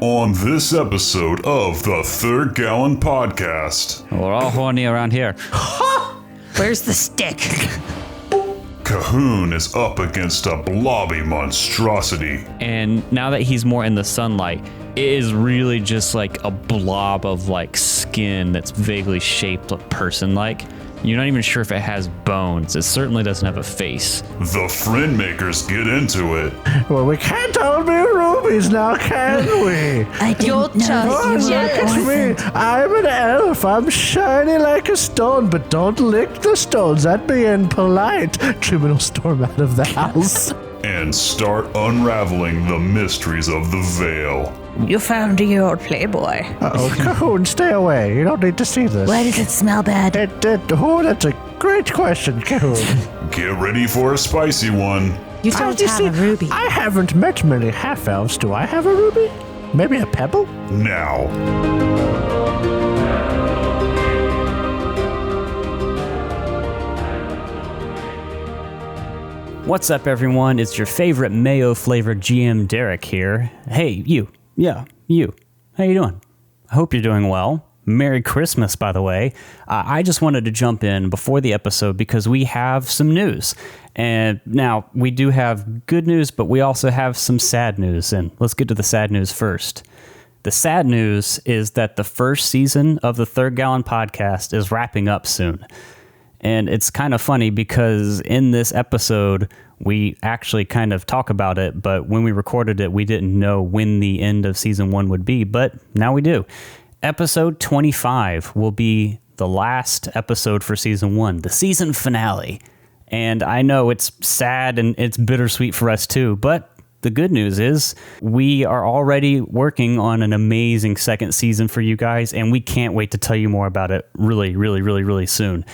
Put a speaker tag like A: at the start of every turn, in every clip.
A: On this episode of the Third Gallon Podcast.
B: We're all horny around here.
C: Where's the stick?
A: Cahoon is up against a blobby monstrosity.
B: And now that he's more in the sunlight, it is really just like a blob of like skin that's vaguely shaped person-like. You're not even sure if it has bones. It certainly doesn't have a face.
A: The friend makers get into it.
D: Well, we can't all be rubies now, can we?
C: I didn't know
D: Oh,
C: you
D: look
C: were
D: at me. I'm an elf. I'm shiny like a stone, but don't lick the stones. That'd be impolite. Truman will storm out of the house.
A: And start unraveling the mysteries of the Vale.
C: You found your old Playboy.
D: Uh-oh, Cahoon, stay away. You don't need to see this.
C: Why does it smell bad?
D: That's a great question, Cahoon.
A: Get ready for a spicy one.
C: You don't have a ruby.
D: I haven't met many half-elves. Do I have a ruby? Maybe a pebble?
A: Now.
B: What's up, everyone? It's your favorite mayo-flavored GM Derek here. Hey, you. Yeah, you. How you doing? I hope you're doing well. Merry Christmas, by the way. I just wanted to jump in before the episode because we have some news. And now, we do have good news, but we also have some sad news. And let's get to the sad news first. The sad news is that the first season of the Third Gallon Podcast is wrapping up soon. And it's kind of funny because in this episode, we actually kind of talk about it, but when we recorded it, we didn't know when the end of season 1 would be, but now we do. Episode 25 will be the last episode for season 1, the season finale. And I know it's sad and it's bittersweet for us too, but the good news is we are already working on an amazing second season for you guys, and we can't wait to tell you more about it really soon.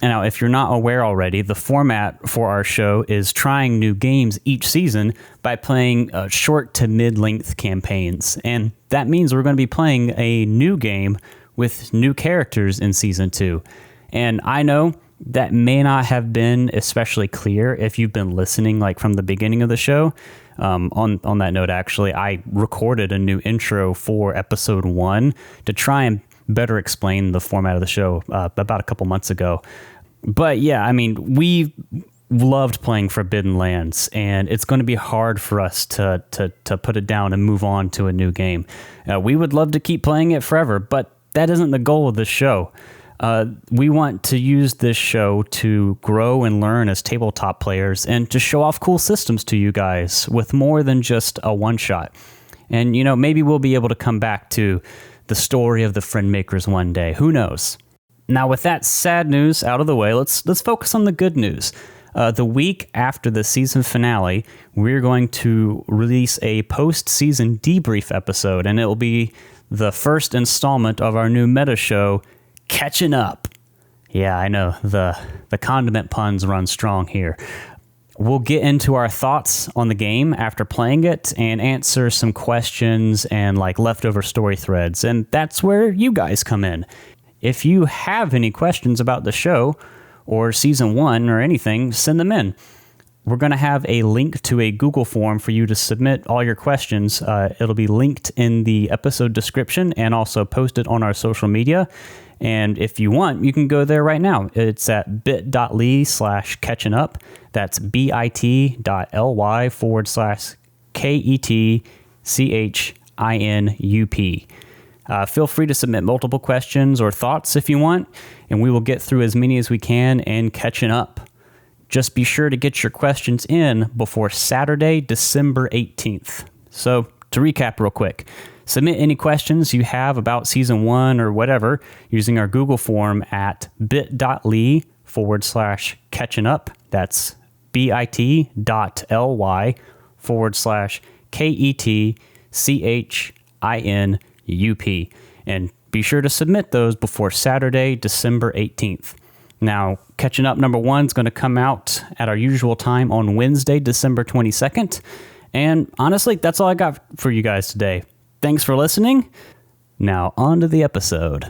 B: Now, if you're not aware already, the format for our show is trying new games each season by playing short to mid-length campaigns. And that means we're going to be playing a new game with new characters in Season 2. And I know that may not have been especially clear if you've been listening like from the beginning of the show. On that note, actually, I recorded a new intro for Episode 1 to try and better explain the format of the show about a couple months ago. But yeah, I mean, we loved playing Forbidden Lands, and it's going to be hard for us to put it down and move on to a new game. We would love to keep playing it forever, but that isn't the goal of the show. We want to use this show to grow and learn as tabletop players and to show off cool systems to you guys with more than just a one-shot. And, you know, maybe we'll be able to come back to the story of the Friend Makers one day. Who knows? Now, with that sad news out of the way, let's focus on the good news. The week after the season finale, we're going to release a post-season debrief episode, and it will be the first installment of our new meta show, Catching Up. Yeah, I know, the condiment puns run strong here. We'll get into our thoughts on the game after playing it and answer some questions and like leftover story threads. And that's where you guys come in. If you have any questions about the show or season 1 or anything, send them in. We're going to have a link to a Google form for you to submit all your questions. It'll be linked in the episode description and also posted on our social media. And if you want, you can go there right now. It's at bit.ly/catchingup. That's bit.ly/KETCHINUP. Feel free to submit multiple questions or thoughts if you want, and we will get through as many as we can and catching up. Just be sure to get your questions in before Saturday, December 18th. So, to recap real quick, submit any questions you have about Season 1 or whatever using our Google form at bit.ly/catchingup. That's bit.ly/KETCHINUP. And be sure to submit those before Saturday, December 18th. Now, Catching Up number 1 is going to come out at our usual time on Wednesday, December 22nd. And honestly, that's all I got for you guys today. Thanks for listening. Now, on to the episode.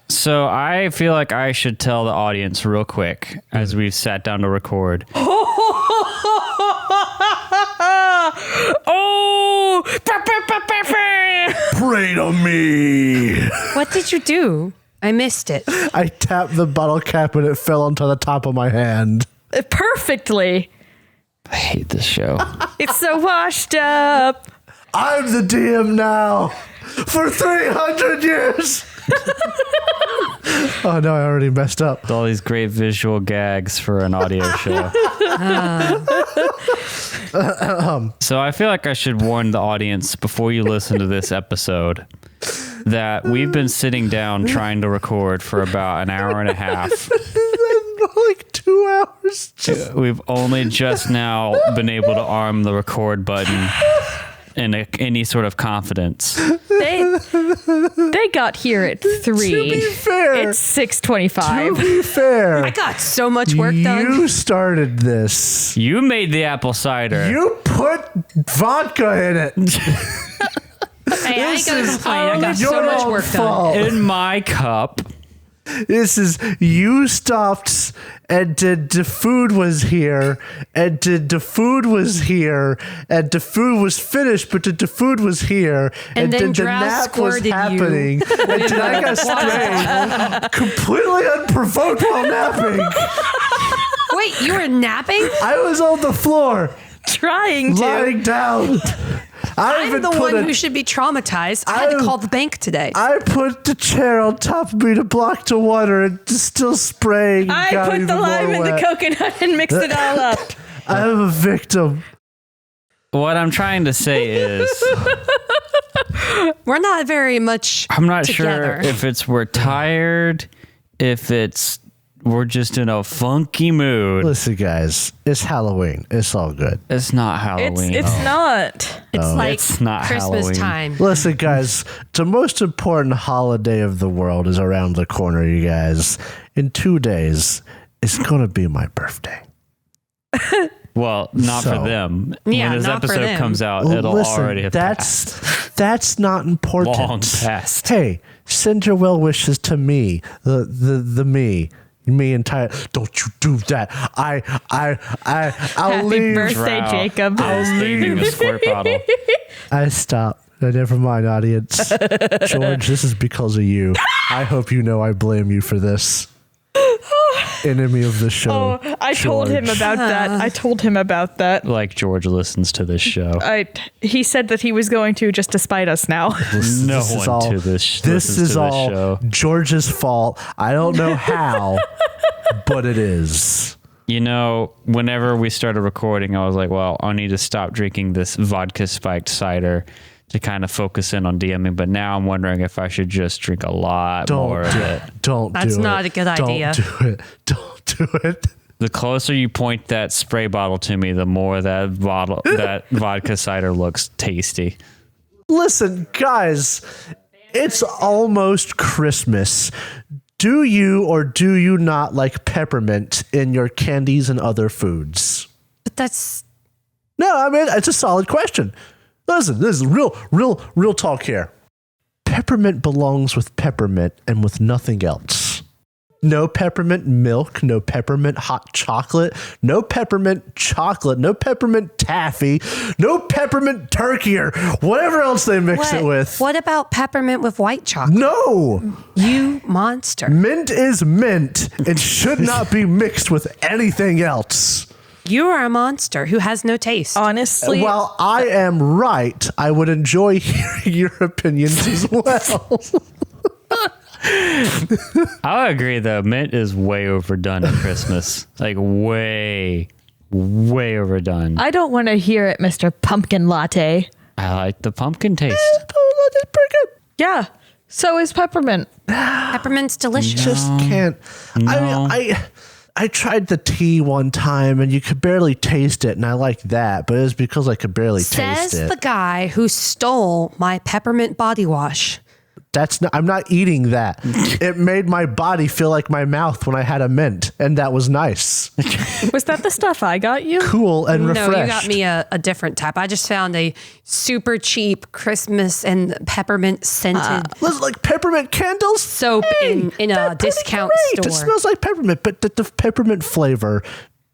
B: So I feel like I should tell the audience real quick as we've sat down to record.
C: Oh,
D: Pray to me.
E: What did you do? I missed it.
D: I tapped the bottle cap and it fell onto the top of my hand.
F: Perfectly.
B: I hate this show.
F: It's so washed up.
D: I'm the DM now for 300 years. Oh no, I already messed up.
B: All these great visual gags for an audio show. So I feel like I should warn the audience before you listen to this episode that we've been sitting down trying to record for about an hour and a half.
D: Like 2 hours.
B: We've only just now been able to arm the record button in any sort of confidence.
F: They got here at 3.
D: To be fair.
F: It's 6:25.
D: To be fair.
E: I got so much work done.
D: You started this.
B: You made the apple cider.
D: You put vodka in it.
E: Hey, I ain't gonna complain. I got so
D: Your
E: much
D: own
E: work
D: fault.
E: done.
B: In my cup.
D: This is you stopped and the food was here and the food was here and the food was finished but the food was here
E: And then
D: the
E: Drow
D: nap was
E: squirted you.
D: happening and then I got sprayed completely unprovoked while napping.
E: Wait, you were napping?
D: I was on the floor
F: Trying to.
D: lying down.
E: I'm the one who should be traumatized. I had to call the bank today.
D: I put the chair on top of me to block the water and it's still spraying. and
F: I
D: got
F: put
D: even
F: the
D: more
F: lime in the
D: wet.
F: coconut and mixed it all up.
D: I'm a victim.
B: What I'm trying to say is,
E: We're not very much
B: I'm not
E: together.
B: sure if it's we're tired, if it's we're just in a funky mood.
D: Listen, guys, it's Halloween. It's all good.
B: It's not Halloween.
F: It's not.
E: It's like
B: It's not
E: Christmas
B: Halloween.
E: time.
D: Listen, guys, the most important holiday of the world is around the corner, you guys. In 2 days, it's going to be my birthday.
B: Well, not
D: So-
B: for them.
E: Yeah,
B: when this
E: not for
B: episode
E: them.
B: comes out, it'll already have passed.
D: that's not important.
B: Long past.
D: Hey, send your well wishes to me, the me entire. Don't you do that? I'll
F: Happy
D: leave.
F: birthday,
B: Drow.
F: Jacob.
B: I was leaving the squirt bottle.
D: I stopped. Never mind, audience. George, this is because of you. I hope you know I blame you for this. Enemy of the show.
F: Oh, I told him
D: George.
F: about that. I told him about that.
B: Like George listens to this show.
F: He said that he was going to just to spite us now.
B: No
D: This is
B: one
D: all-
B: to this.
D: This
B: listens
D: is
B: to this
D: all
B: show.
D: George's fault. I don't know how, but it is.
B: You know, whenever we started recording, I was like, well, I need to stop drinking this vodka spiked cider to kind of focus in on DMing. But now I'm wondering if I should just drink a lot more of it.
D: Don't
E: That's
D: do it.
E: not a good idea.
D: Don't do it. Don't do it.
B: The closer you point that spray bottle to me, the more that vodka cider looks tasty.
D: Listen, guys, it's almost Christmas. Do you or do you not like peppermint in your candies and other foods?
E: But that's
D: No, I mean, it's a solid question. Listen, this is real talk here. Peppermint belongs with peppermint and with nothing else. No peppermint milk, no peppermint hot chocolate, no peppermint chocolate, no peppermint taffy, no peppermint turkey or whatever else they mix it with.
E: What about peppermint with white chocolate?
D: No,
E: You monster.
D: mint is mint and should not be mixed with anything else.
E: You are a monster who has no taste.
F: Honestly,
D: While I am right, I would enjoy hearing your opinions as well.
B: I agree, though. Mint is way overdone at Christmas. Like, way overdone.
F: I don't want to hear it, Mr. Pumpkin Latte.
B: I like the pumpkin taste.
F: Yeah, so is peppermint.
E: Peppermint's delicious.
D: Just can't.
B: No.
D: I tried the tea one time and you could barely taste it, and I like that, but it was because I could barely taste
E: Says
D: it.
E: the guy who stole my peppermint body wash.
D: I'm not eating that. It made my body feel like my mouth when I had a mint, and that was nice,
F: Was that the stuff I got you?
D: cool, and refreshed.
E: No, you got me a different type. I just found a super cheap Christmas and peppermint scented
D: Listen, like peppermint candles.
E: soap in
D: they're
E: a
D: pretty
E: discount
D: great. It
E: store.
D: smells like peppermint, but the peppermint flavor,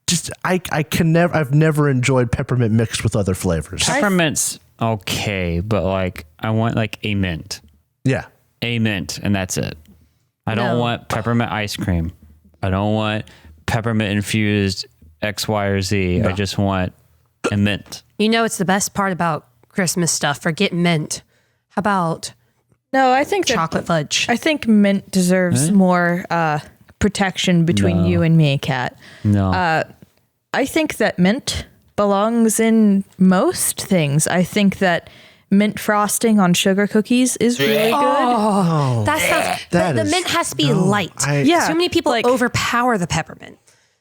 D: just I've never enjoyed peppermint mixed with other flavors.
B: Peppermint's okay, but like I want like a mint.
D: Yeah.
B: A mint, and that's it. I don't want peppermint ice cream. I don't want peppermint infused X, Y, or Z.
D: No.
B: I just want a mint.
E: You know, it's the best part about Christmas stuff. Forget mint. How about
F: No, I think
E: chocolate fudge?
F: I think mint deserves more protection between you and me, Kat.
B: No.
F: I think that mint belongs in most things. I think that mint frosting on sugar cookies is really good.
E: That sounds.
D: That
E: But the
D: is-
E: mint has to be
D: no,
E: light.
F: Yeah,
E: So many people
F: like-
E: overpower the peppermint.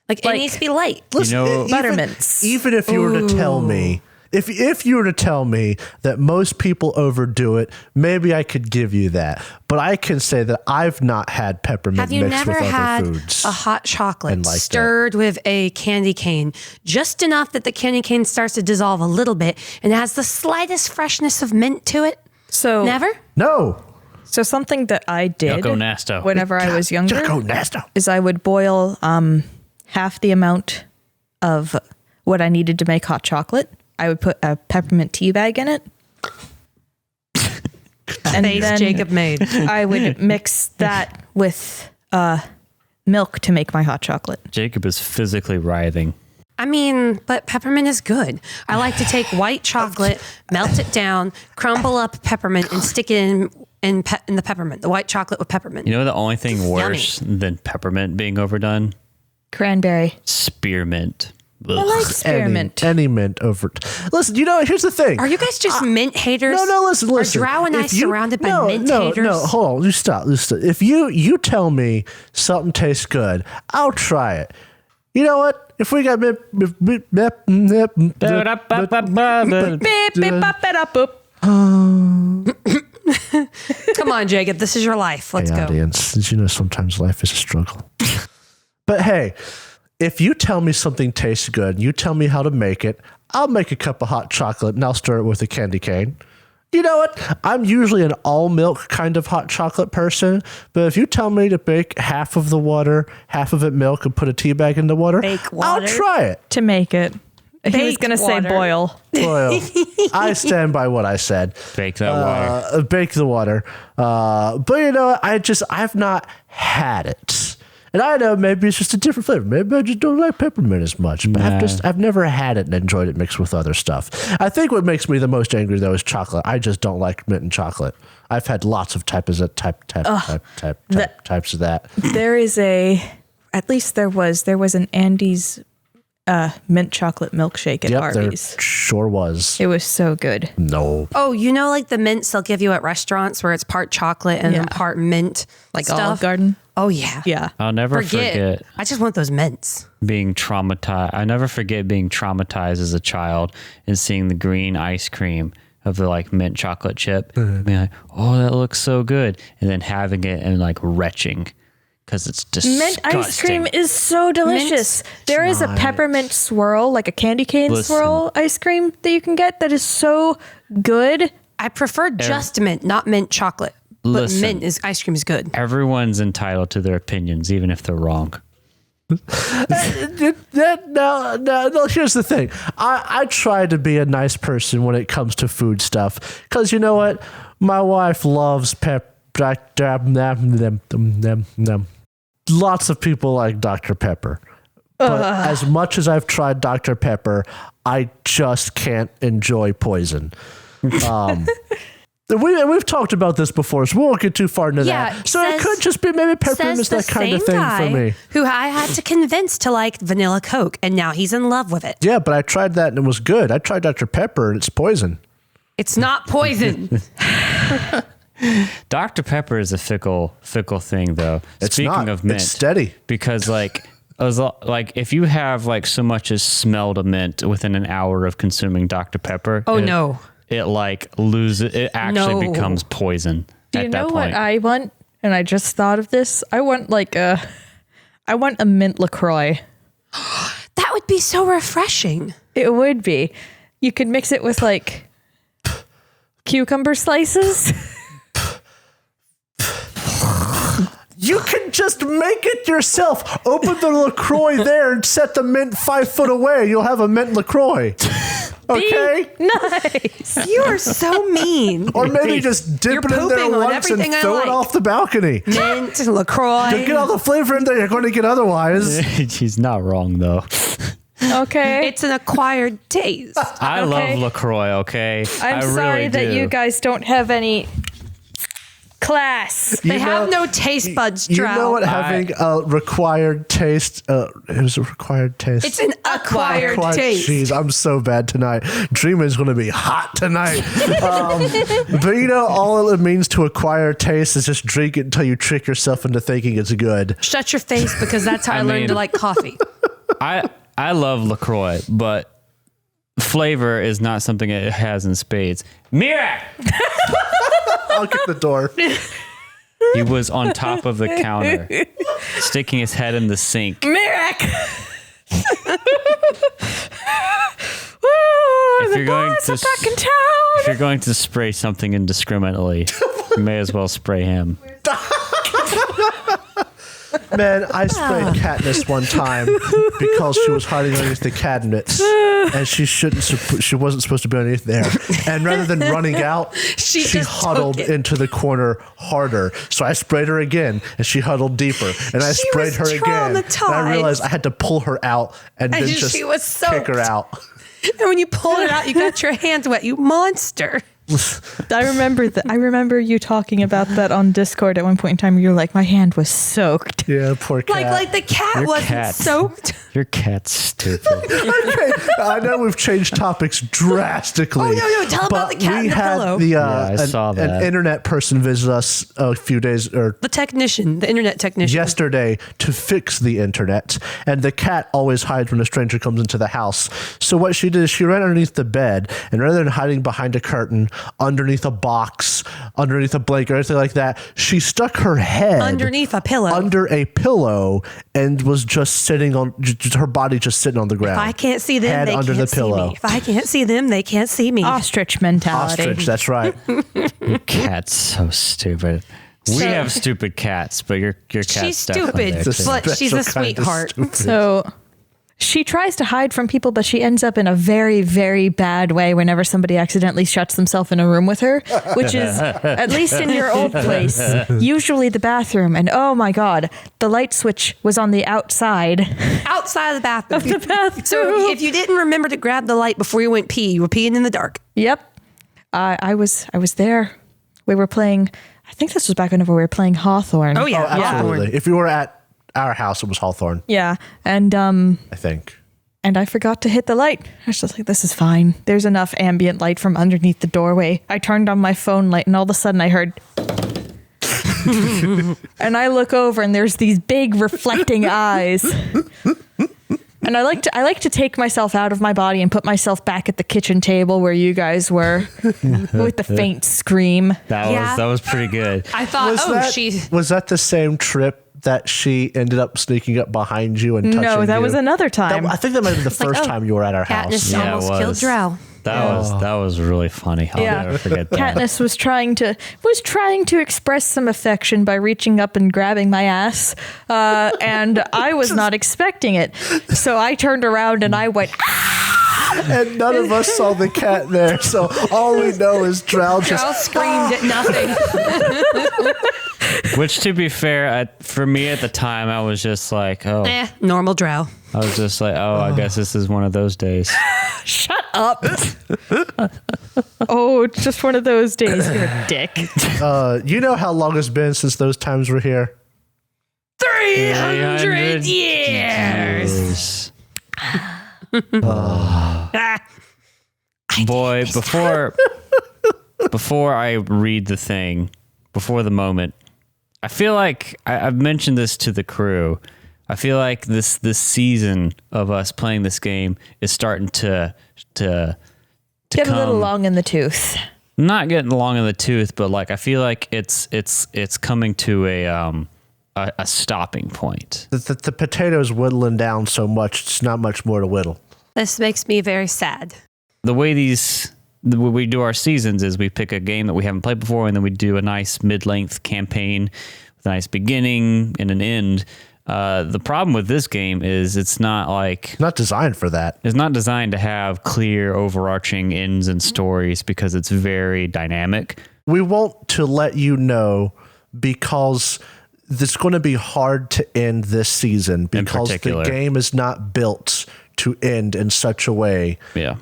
E: Like it needs to be light.
D: Listen,
B: know-
F: Buttermints.
D: Even if you were to tell me, if you were to tell me that most people overdo it, maybe I could give you that. But I can say that I've not had peppermint
E: Have you
D: mixed
E: never
D: with
E: had
D: other foods.
E: a hot chocolate
D: and like that.
E: stirred with a candy cane, just enough that the candy cane starts to dissolve a little bit and has the slightest freshness of mint to it?
F: So
E: Never?
D: No.
F: So something that I did
B: Yucko Nasto.
F: whenever I was younger
D: Jocko Nasto.
F: is I would boil half the amount of what I needed to make hot chocolate. I would put a peppermint tea bag in it. And
E: Face
F: then
E: Jacob made.
F: I would mix that with milk to make my hot chocolate.
B: Jacob is physically writhing.
E: I mean, but peppermint is good. I like to take white chocolate, melt it down, crumble up peppermint, and stick it in the peppermint, the white chocolate with peppermint.
B: You know the only thing worse than peppermint being overdone?
F: Cranberry.
B: Spearmint.
F: I like spearmint.
D: Any mint over. Listen, here's the thing.
E: Are you guys just mint haters?
D: No, listen.
E: Are Drow and I
D: If you-
E: surrounded by
D: no,
E: mint
D: no,
E: haters?
D: No, hold on. You stop. If you tell me something tastes good, I'll try it. You know what? If we got mint,
F: Beep, beep, bop, it up, boop.
E: Come on, Jacob. This is your life. Let's
D: hey,
E: go.
D: audience, did you know sometimes life is a struggle? But hey, if you tell me something tastes good, you tell me how to make it, I'll make a cup of hot chocolate and I'll stir it with a candy cane. You know what? I'm usually an all milk kind of hot chocolate person, but if you tell me to bake half of the water, half of it milk, and put a tea bag in the water,
E: Bake
D: I'll
E: water?
D: try it.
F: To make it. He was
E: Baked
F: going to say
E: water.
F: boil.
D: Well, I stand by what I said.
B: Bake that water.
D: Bake the water. But you know, I've not had it. And I know maybe it's just a different flavor. Maybe I just don't like peppermint as much. But I've never had it and enjoyed it mixed with other stuff. I think what makes me the most angry though is chocolate. I just don't like mint and chocolate. I've had lots of types of types of that.
F: There is at least there was an Andy's mint chocolate milkshake at
D: Yep, there
F: Arby's.
D: sure was.
F: It was so good.
D: No.
E: Oh, you know, like the mints they'll give you at restaurants where it's part chocolate and then
F: Yeah.
E: part mint,
F: Like
E: stuff.
F: Olive Garden.
E: Oh yeah,
F: Yeah.
B: I'll never forget
E: I just want those mints.
B: being traumatized. I never forget being traumatized as a child and seeing the green ice cream of the like mint chocolate chip. Being like, oh, that looks so good. And then having it and like retching because it's disgusting.
F: Mint ice cream is so delicious. There is a peppermint swirl, like a candy cane
B: Listen.
F: swirl ice cream that you can get that is so good.
E: I prefer just mint, not mint chocolate. But
B: Listen.
E: mint ice cream is good.
B: Everyone's entitled to their opinions, even if they're wrong.
D: No, here's the thing. I try to be a nice person when it comes to food stuff. Because you know what? My wife loves lots of people like Dr. Pepper. But as much as I've tried Dr. Pepper, I just can't enjoy poison. We've talked about this before, so we won't get too far into that. So it could just be maybe peppermint is that kind of thing for me.
E: Who I had to convince to like vanilla Coke, and now he's in love with it.
D: Yeah, but I tried that and it was good. I tried Dr. Pepper and it's poison.
E: It's not poison.
B: Dr. Pepper is a fickle thing, though.
D: It's
B: Speaking
D: not.
B: of mint,
D: It's steady.
B: because like if you have like so much as smelled a mint within an hour of consuming Dr. Pepper,
E: Oh, no.
B: it like loses. It actually
E: No.
B: becomes poison.
F: Do
B: at
F: you
B: that
F: know
B: point.
F: what I want? And I just thought of this. I want a mint LaCroix.
E: That would be so refreshing.
F: It would be. You could mix it with like cucumber slices.
D: You can just make it yourself. Open the LaCroix there and set the mint 5 foot away. You'll have a mint LaCroix. Okay?
F: Nice.
E: You are so mean.
D: Or maybe just dip
E: You're
D: it in there
E: pooping on
D: once and
E: everything I
D: throw it
E: like.
D: off the balcony.
E: Mint, LaCroix.
D: You get all the flavor in there you're going to get otherwise.
B: He's not wrong though.
F: Okay.
E: It's an acquired taste.
B: I love LaCroix, okay?
F: I'm
B: I
F: sorry
B: really
F: that
B: do.
F: you guys don't have any class.
E: They have no taste buds,
D: You
E: Drow.
D: know what having a required taste, it was a required taste.
E: It's an acquired taste.
D: Jeez, I'm so bad tonight. Dreaming's going to be hot tonight. But you know, all it means to acquire taste is just drink it until you trick yourself into thinking it's good.
E: Shut your face, because that's how I learned
B: mean-
E: to like coffee.
B: I love LaCroix, but flavor is not something it has in spades. Mira!
D: I'll get the door.
B: He was on top of the counter, sticking his head in the sink.
F: Mirak!
B: If you're going to
F: back in town.
B: if you're going to spray something indiscriminately, you may as well spray him.
D: Man, I sprayed Katniss one time because she was hiding underneath the cabinets, and she wasn't supposed to be underneath there. And rather than running out, she
E: just
D: huddled
E: took it.
D: into the corner harder. So I sprayed her again, and she huddled deeper. And I
E: She
D: sprayed
E: was
D: her again, and I
E: traumatized.
D: realized I had to pull her out and then
E: she
D: just
E: was
D: kick her
E: soaked.
D: out.
E: And when you pulled it out, you got your hands wet, you monster.
F: I remember that. I remember you talking about that on Discord at one point in time. You're like, my hand was soaked.
D: Yeah, poor cat.
E: Like the cat
B: Your
E: wasn't
B: cat.
E: soaked.
B: Your cat's stupid.
D: Okay, I know we've changed topics drastically.
E: Oh, no, tell about
D: but
E: the cat
D: we
E: and the
D: had
E: pillow.
B: I saw
D: an
B: that.
D: internet person visit us a few days or
E: The technician, the internet technician.
D: yesterday to fix the internet, and the cat always hides when a stranger comes into the house. So what she did is she ran underneath the bed, and rather than hiding behind a curtain, underneath a box, underneath a blanket, or anything like that, she stuck her head
E: Underneath a pillow.
D: under a pillow, and was just sitting on her body, just sitting on the ground.
E: If I can't see them,
D: Head
E: they
D: under
E: can't
D: the pillow.
E: see me. If I can't see them, they can't see me.
F: Ostrich mentality.
D: Ostrich, that's right.
B: Your cat's so stupid. We
E: So-
B: have stupid cats, but your cat's
E: She's
B: definitely
E: stupid,
B: there,
D: It's
B: too.
E: but she's a
D: special kind of
E: sweetheart.
D: stupid.
F: So she tries to hide from people, but she ends up in a very, very bad way whenever somebody accidentally shuts themselves in a room with her, which is, at least in your old place, usually the bathroom. And oh my God, the light switch was on the outside.
E: Outside of the bathroom.
F: bathroom.
E: So if you didn't remember to grab the light before you went pee, you were peeing in the dark.
F: Yep. I was there. We were playing, I think this was back whenever we were playing Hawthorne.
E: Oh, yeah.
D: Oh, absolutely. If you were at our house, it was Hawthorne,
F: Yeah. And
D: I think.
F: I forgot to hit the light. I was just like, this is fine. There's enough ambient light from underneath the doorway. I turned on my phone light, and all of a sudden I heard. And I look over, and there's these big reflecting eyes. And I like to take myself out of my body and put myself back at the kitchen table where you guys were, with the faint scream.
B: That was pretty good.
E: I thought,
D: Was that the same trip that she ended up sneaking up behind you and touching you?
F: No, that was another time.
D: I think that might have been the first time you were at our house.
E: Katniss
B: Yeah, it
E: almost killed
B: was.
E: Drow.
B: That was really funny. I'll
F: Yeah.
B: never forget that.
F: Katniss was trying to express some affection by reaching up and grabbing my ass, and I was not expecting it. So I turned around and I went,
D: And none of us saw the cat there, so all we know is Drow
E: Drow
D: just...
E: screamed at nothing.
B: Which, to be fair, for me at the time, I was just like, oh,
E: Normal Drow.
B: I was just like, oh, I guess this is one of those days.
F: "Shut up!" Oh, it's just one of those days. You're a dick.
D: You know how long it's been since those times were here?
E: 300 years.
B: Boy, before I read the thing, before the moment, I feel like I've mentioned this to the crew. I feel like this season of us playing this game is starting to
F: Get a little long in the tooth.
B: not getting long in the tooth, but like I feel like it's coming to a stopping point.
D: The potato's whittling down so much, it's not much more to whittle.
E: This makes me very sad.
B: The way we do our seasons is we pick a game that we haven't played before, and then we do a nice mid-length campaign nice beginning and an end. The problem with this game is it's not
D: designed for that.
B: It's not designed to have clear overarching ends and stories because it's very dynamic.
D: We want to let you know because it's going to be hard to end this season because the game is not built to end in such a way.
B: Yeah.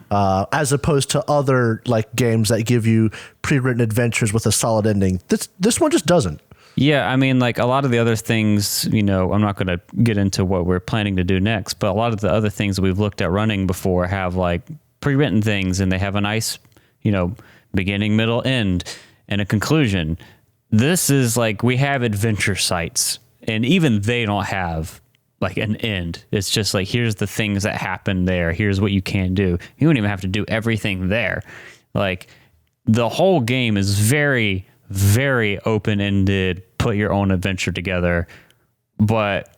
D: As opposed to other like games that give you pre-written adventures with a solid ending. This one just doesn't.
B: Yeah, I mean, like a lot of the other things, I'm not going to get into what we're planning to do next, but a lot of the other things that we've looked at running before have like pre-written things, and they have a nice, beginning, middle, end, and a conclusion. This is like we have adventure sites, and even they don't have like an end. It's just like, here's the things that happen there. Here's what you can do. You don't even have to do everything there. Like the whole game is very, very open-ended, put your own adventure together. But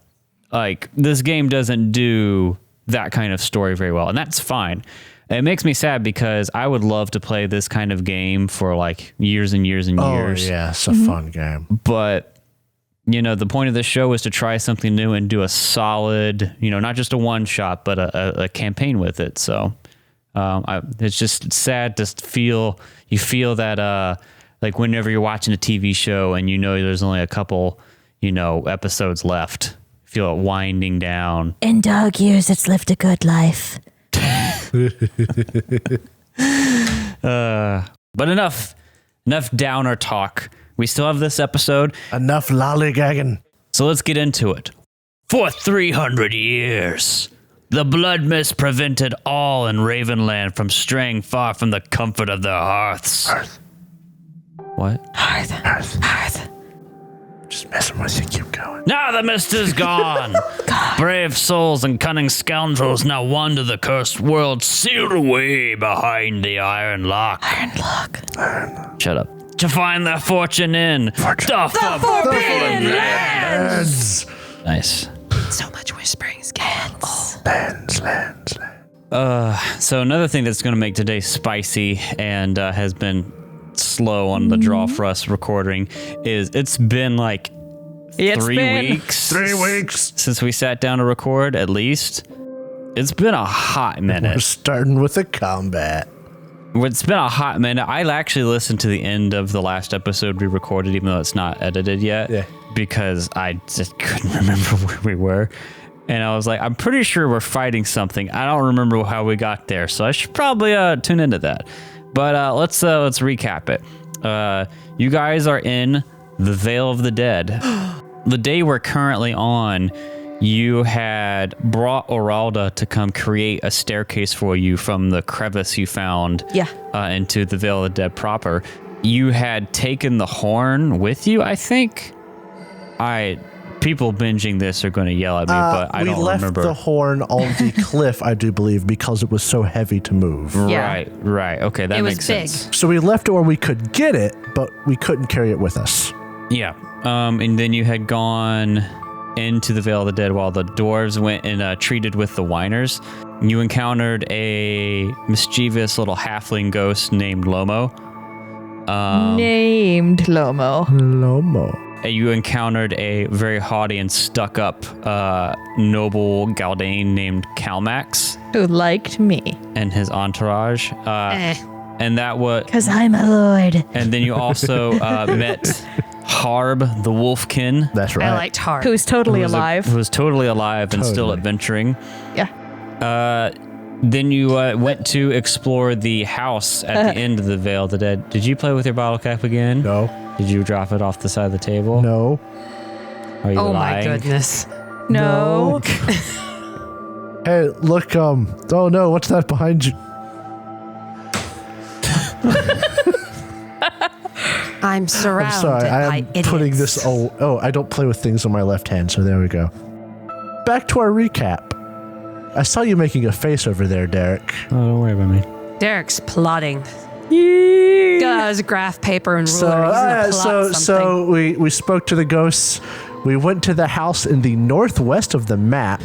B: like this game doesn't do that kind of story very well, and that's fine. It makes me sad because I would love to play this kind of game for like years and years and years.
D: Oh yeah, it's a fun game.
B: But the point of this show is to try something new and do a solid, not just a one shot, but a campaign with it. So it's just sad to feel that like whenever you're watching a TV show and there's only a couple, episodes left, feel it winding down.
C: In dog years, it's lived a good life.
B: But enough downer talk. We still have this episode.
D: Enough lollygagging.
B: So let's get into it. For 300 years, the blood mist prevented all in Ravenland from straying far from the comfort of their hearths.
D: Hearth.
B: What?
C: Hearth.
D: Just messing with you. Keep going.
B: Now the mist is gone. Brave souls and cunning scoundrels now wander the cursed world, sealed away behind the iron lock.
C: Iron lock.
B: Shut up. To find their fortune in the Forbidden Lands. Nice.
E: So much whispering.
D: Lands.
B: So another thing that's going to make today spicy and has been slow on the draw for us recording is it's been like 3 weeks.
D: 3 weeks
B: since we sat down to record, at least. It's been a hot minute.
D: We're starting with a combat.
B: It's been a hot minute. I actually listened to the end of the last episode we recorded, even though it's not edited yet, because I just couldn't remember where we were. And I was like, I'm pretty sure we're fighting something. I don't remember how we got there, so I should probably tune into that. But let's recap it. You guys are in the Vale of the Dead. The day we're currently on, you had brought Oralda to come create a staircase for you from the crevice you found into the Vale of the Dead proper. You had taken the horn with you, I think. People binging this are going to yell at me, but I don't remember.
D: We left the horn on the cliff, I do believe, because it was so heavy to move.
B: Right. Okay, that makes sense.
E: It was big.
D: So we left it where we could get it, but we couldn't carry it with us.
B: Yeah. And then you had gone into the Vale of the Dead while the dwarves went and treated with the whiners. You encountered a mischievous little halfling ghost named Lomo.
F: Named Lomo.
D: Lomo.
B: You encountered a very haughty and stuck-up noble Galdane named Calmax.
F: Who liked me.
B: And his entourage. And that was...
C: Because I'm a lord.
B: And then you also met Harb, the Wolfkin.
D: That's right.
E: I liked Harb.
F: Who's totally alive.
B: Who was totally alive and still adventuring.
F: Yeah.
B: Then you went to explore the house at the end of the Vale of the Dead. Did you play with your bottle cap again?
D: No.
B: Did you drop it off the side of the table?
D: No.
B: Are you
E: Oh
B: lying?
E: my goodness.
F: No.
D: Hey, look, oh no, what's that behind you?
E: I'm surrounded
D: I'm sorry, I
E: by
D: am
E: idiots.
D: putting this, I don't play with things on my left hand, so there we go. Back to our recap. I saw you making a face over there, Derek.
B: Oh, don't worry about me.
E: Derek's plotting. Got his graph paper and ruler. He's gonna plot something.
D: So we spoke to the ghosts. We went to the house in the northwest of the map.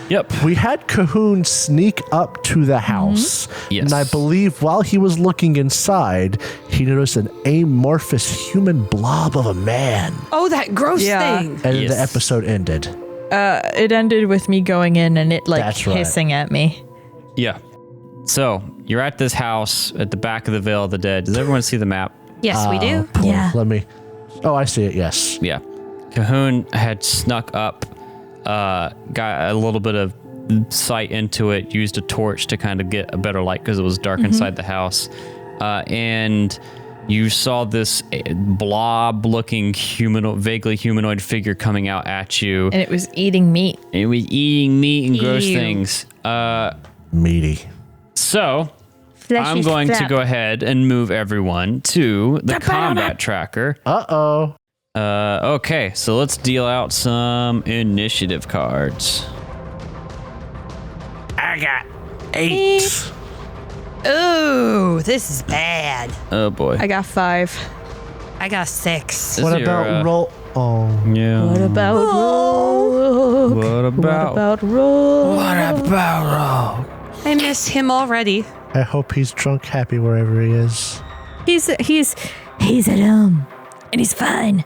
B: Yep.
D: We had Cahoon sneak up to the house.
B: Yes.
D: And I believe while he was looking inside, he noticed an amorphous human blob of a man.
E: Oh, that gross
F: Yeah.
E: thing.
D: And
B: Yes.
D: the episode ended.
F: It ended with me going in and it like
D: That's right.
F: hissing at me.
B: Yeah. So you're at this house at the back of the Vale of the Dead. Does everyone see the map?
E: Yes, we do.
D: Boy,
C: Yeah.
D: Let me. Oh, I see it. Yes.
B: Yeah. Cahoon had snuck up, got a little bit of sight into it, used a torch to kind of get a better light because it was dark inside the house. And you saw this blob-looking vaguely humanoid figure coming out at you.
F: And it was eating meat.
B: It was eating meat and gross
E: Ew.
B: things.
D: Meaty.
B: So
C: Fleshy
B: I'm going to
C: strap.
B: go ahead and move everyone to the combat tracker.
D: Uh-oh.
B: Okay, so let's deal out some initiative cards.
D: I got 8.
E: Ooh, this is bad.
B: Oh boy.
F: I got 5.
E: I got 6.
D: What
B: Is your,
D: about roll? Oh.
B: Yeah.
F: What about Rogue?
B: What about?
F: What about Rogue?
B: What about Rogue?
E: I miss him already.
D: I hope he's drunk happy wherever he is.
F: He's
C: He's at home, and he's fine.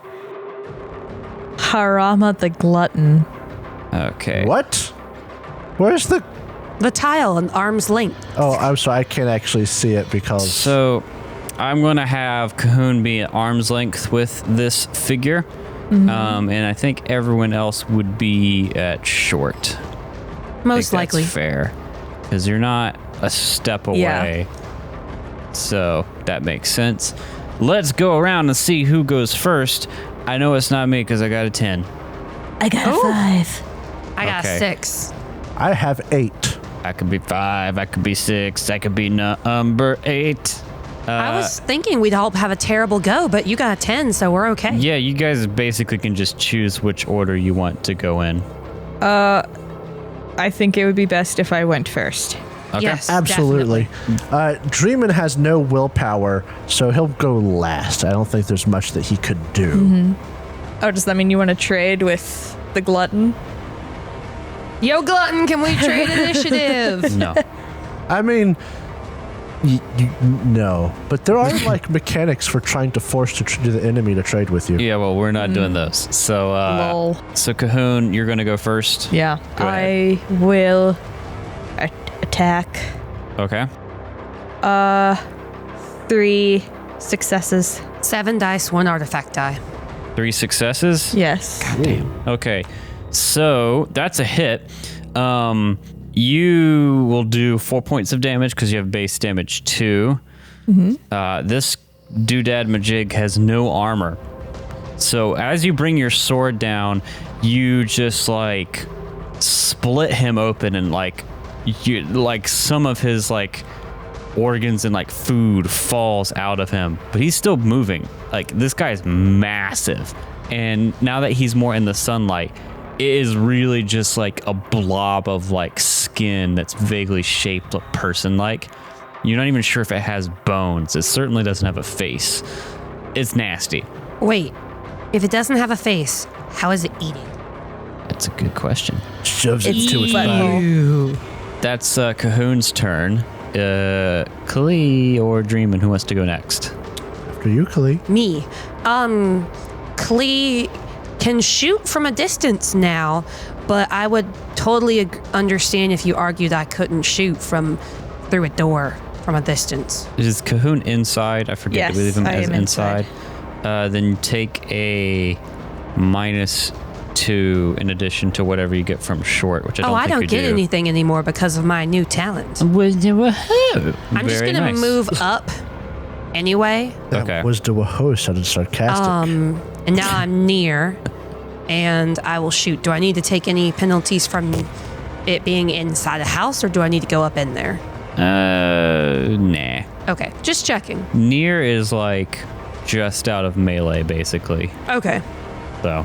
F: Harama the Glutton.
B: Okay.
D: What? Where's the...
E: The tile an arm's length.
D: Oh, I'm sorry. I can't actually see it because...
B: So I'm going to have Cahoon be at arm's length with this figure. And I think everyone else would be at short.
E: Most
B: I think
E: likely.
B: That's fair. Because you're not a step away. So that makes sense. Let's go around and see who goes first. I know it's not me because I got a 10.
C: I got a 5.
E: I got
B: Okay.
E: 6.
D: I have 8.
B: I could be 5. I could be 6. I could be number 8.
E: I was thinking we'd all have a terrible go, but you got a 10, so we're okay.
B: Yeah, you guys basically can just choose which order you want to go in.
F: I think it would be best if I went first.
B: Okay.
E: Yes,
D: Absolutely. Dreamin has no willpower, so he'll go last. I don't think there's much that he could do.
F: Oh, does that mean you want to trade with the Glutton?
E: definitely. Yo, Glutton, can we trade initiative?
B: No.
D: I mean... no, but there are like mechanics for trying to force the enemy to trade with you.
B: Yeah, well, we're not doing those. So,
F: Lol.
B: so Cahoon, you're gonna go first.
F: Yeah.
B: Go
F: I will attack.
B: Okay.
F: 3 successes.
E: 7 dice, 1 artifact die.
B: 3 successes.
F: Yes.
B: Okay. So that's a hit. You will do 4 points of damage because you have base damage 2. This doodad majig has no armor. So as you bring your sword down, you just like split him open and like some of his like organs and like food falls out of him, but he's still moving. Like this guy is massive. And now that he's more in the sunlight, it is really just like a blob of like skin that's vaguely shaped person-like. You're not even sure if it has bones. It certainly doesn't have a face. It's nasty.
E: Wait, if it doesn't have a face, how is it eating?
B: That's a good question.
D: Shoves it to its
F: butthole.
D: mouth.
B: That's Cahoon's turn. Klee or Dreamin', who wants to go next?
D: After you, Kali.
E: Me. Klee can shoot from a distance now, but I would totally understand if you argued I couldn't shoot from through a door from a distance.
B: Is Cahoon inside? I forget.
F: Yes,
B: Do we leave him
F: I
B: as
F: am
B: inside? Then take a -2 in addition to whatever you get from short, which I don't
E: I
B: think
E: don't
B: you
E: get
B: do.
E: anything anymore because of my new talent.
B: I'm
E: I'm just gonna move up anyway,
B: Okay.
D: Was the Wahoo sounded sarcastic?
E: and now I'm near, and I will shoot. Do I need to take any penalties from it being inside a house, or do I need to go up in there?
B: Nah.
E: Okay, just checking.
B: Near is like just out of melee, basically.
E: Okay,
B: So,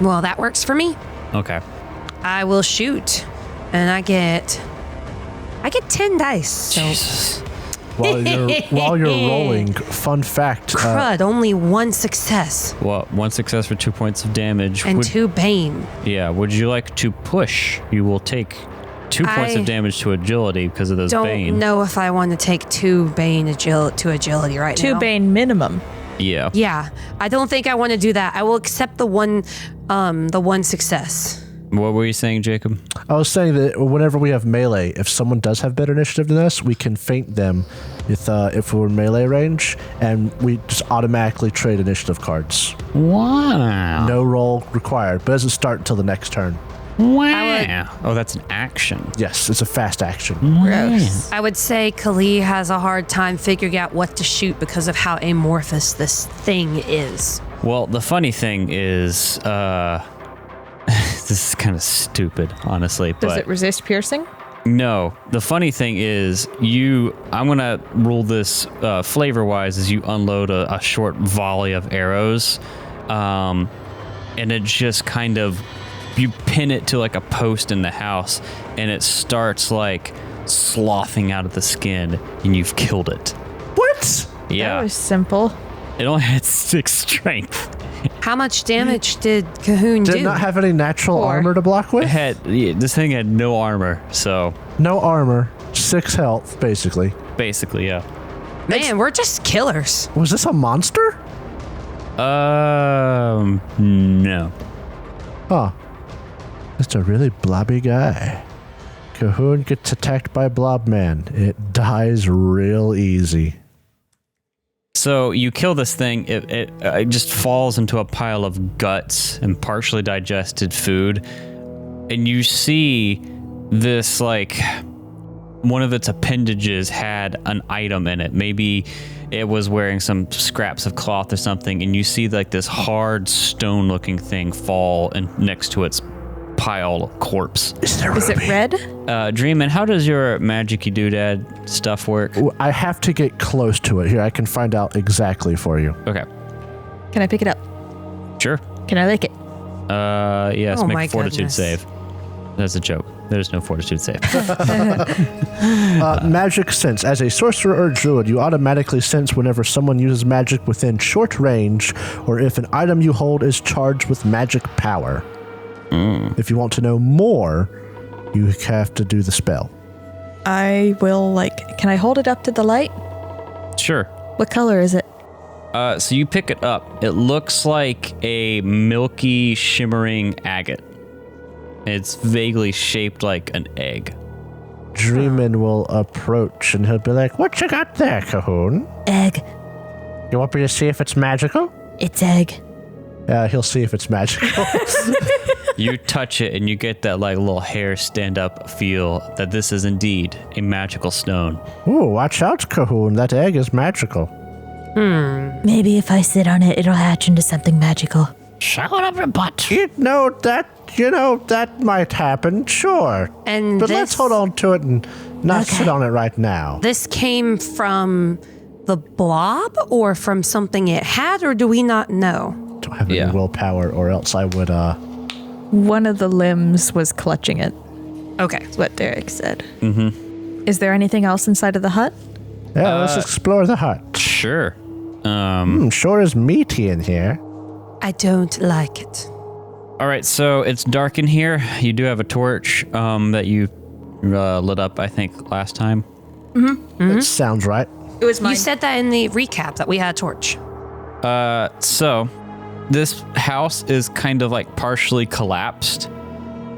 E: well that works for me.
B: okay.
E: I will shoot, and I get 10 dice. So
B: Jesus.
D: While you're rolling, fun fact.
E: crud, only 1 success
B: Well, 1 success for 2 points of damage.
E: and 2 bane.
B: Yeah, would you like to push? You will take 2 points of damage to agility because of those Bane.
E: Don't know if I want to take 2 Bane to agility right now.
F: 2 Bane minimum.
B: Yeah.
E: Yeah, I don't think I want to do that. I will accept the one success.
B: What were you saying, Jacob?
D: I was saying that whenever we have melee, if someone does have better initiative than us, we can feint them if we're melee range, and we just automatically trade initiative cards.
B: Wow.
D: No roll required, but it doesn't start until the next turn.
B: Wow. Oh, that's an action.
D: Yes, it's a fast action.
F: Gross.
E: I would say Kali has a hard time figuring out what to shoot because of how amorphous this thing is.
B: Well, the funny thing is, this is kind of stupid, honestly.
F: Does it resist piercing?
B: No. The funny thing is, I'm going to rule this flavor-wise as you unload a short volley of arrows, and it just kind of, you pin it to like a post in the house, and it starts like sloughing out of the skin, and you've killed it.
D: What?
B: Yeah.
F: That was simple.
B: It only had 6 strength.
E: How much damage did Cahoon do?
D: Did not have any natural armor to block with?
B: This thing had no armor, so.
D: No armor, 6 health, basically.
B: Basically, yeah.
E: Man, we're just killers.
D: Was this a monster?
B: No.
D: Huh. Just a really blobby guy. Cahoon gets attacked by Blob Man. It dies real easy.
B: So you kill this thing, it just falls into a pile of guts and partially digested food. And you see this, like, one of its appendages had an item in it. Maybe it was wearing some scraps of cloth or something. And you see, like, this hard stone-looking thing fall next to its pile of corpse.
D: Is
F: it red?
B: Dreamin', how does your magic-y doodad stuff work?
D: I have to get close to it. Here, I can find out exactly for you.
B: Okay.
F: Can I pick it up?
B: Sure.
F: Can I lick it?
B: Yes,
E: Oh
B: make
E: my
B: a fortitude
E: goodness.
B: save. That's a joke. There's no fortitude save.
D: Magic sense. As a sorcerer or druid, you automatically sense whenever someone uses magic within short range, or if an item you hold is charged with magic power. If you want to know more, you have to do the spell.
F: I will, can I hold it up to the light?
B: Sure.
F: What color is it?
B: So you pick it up. It looks like a milky, shimmering agate. It's vaguely shaped like an egg.
D: Dreamin' will approach and he'll be like, "What you got there, Cahoon?
C: Egg.
D: You want me to see if it's magical?"
C: It's egg.
D: He'll see if it's magical.
B: You touch it and you get that like little hair stand up feel that this is indeed a magical stone.
D: Ooh, watch out, Cahoon. That egg is magical.
C: Maybe if I sit on it, it'll hatch into something magical.
B: Shove it up your butt.
D: You know, that might happen, sure.
E: And
D: But let's hold on to it and not sit on it right now.
E: This came from the blob or from something it had, or do we not know?
D: Don't have any willpower, or else I would,
F: One of the limbs was clutching it.
E: Okay.
F: That's what Derek said. Mm-hmm. Is there anything else inside of the hut?
D: Yeah, let's explore the hut.
B: Sure.
D: Sure is meaty in here.
E: I don't like it.
B: All right, so it's dark in here. You do have a torch that you lit up, I think, last time.
D: That sounds right.
F: It was mine.
E: You said that in the recap that we had a torch.
B: So this house is kind of like partially collapsed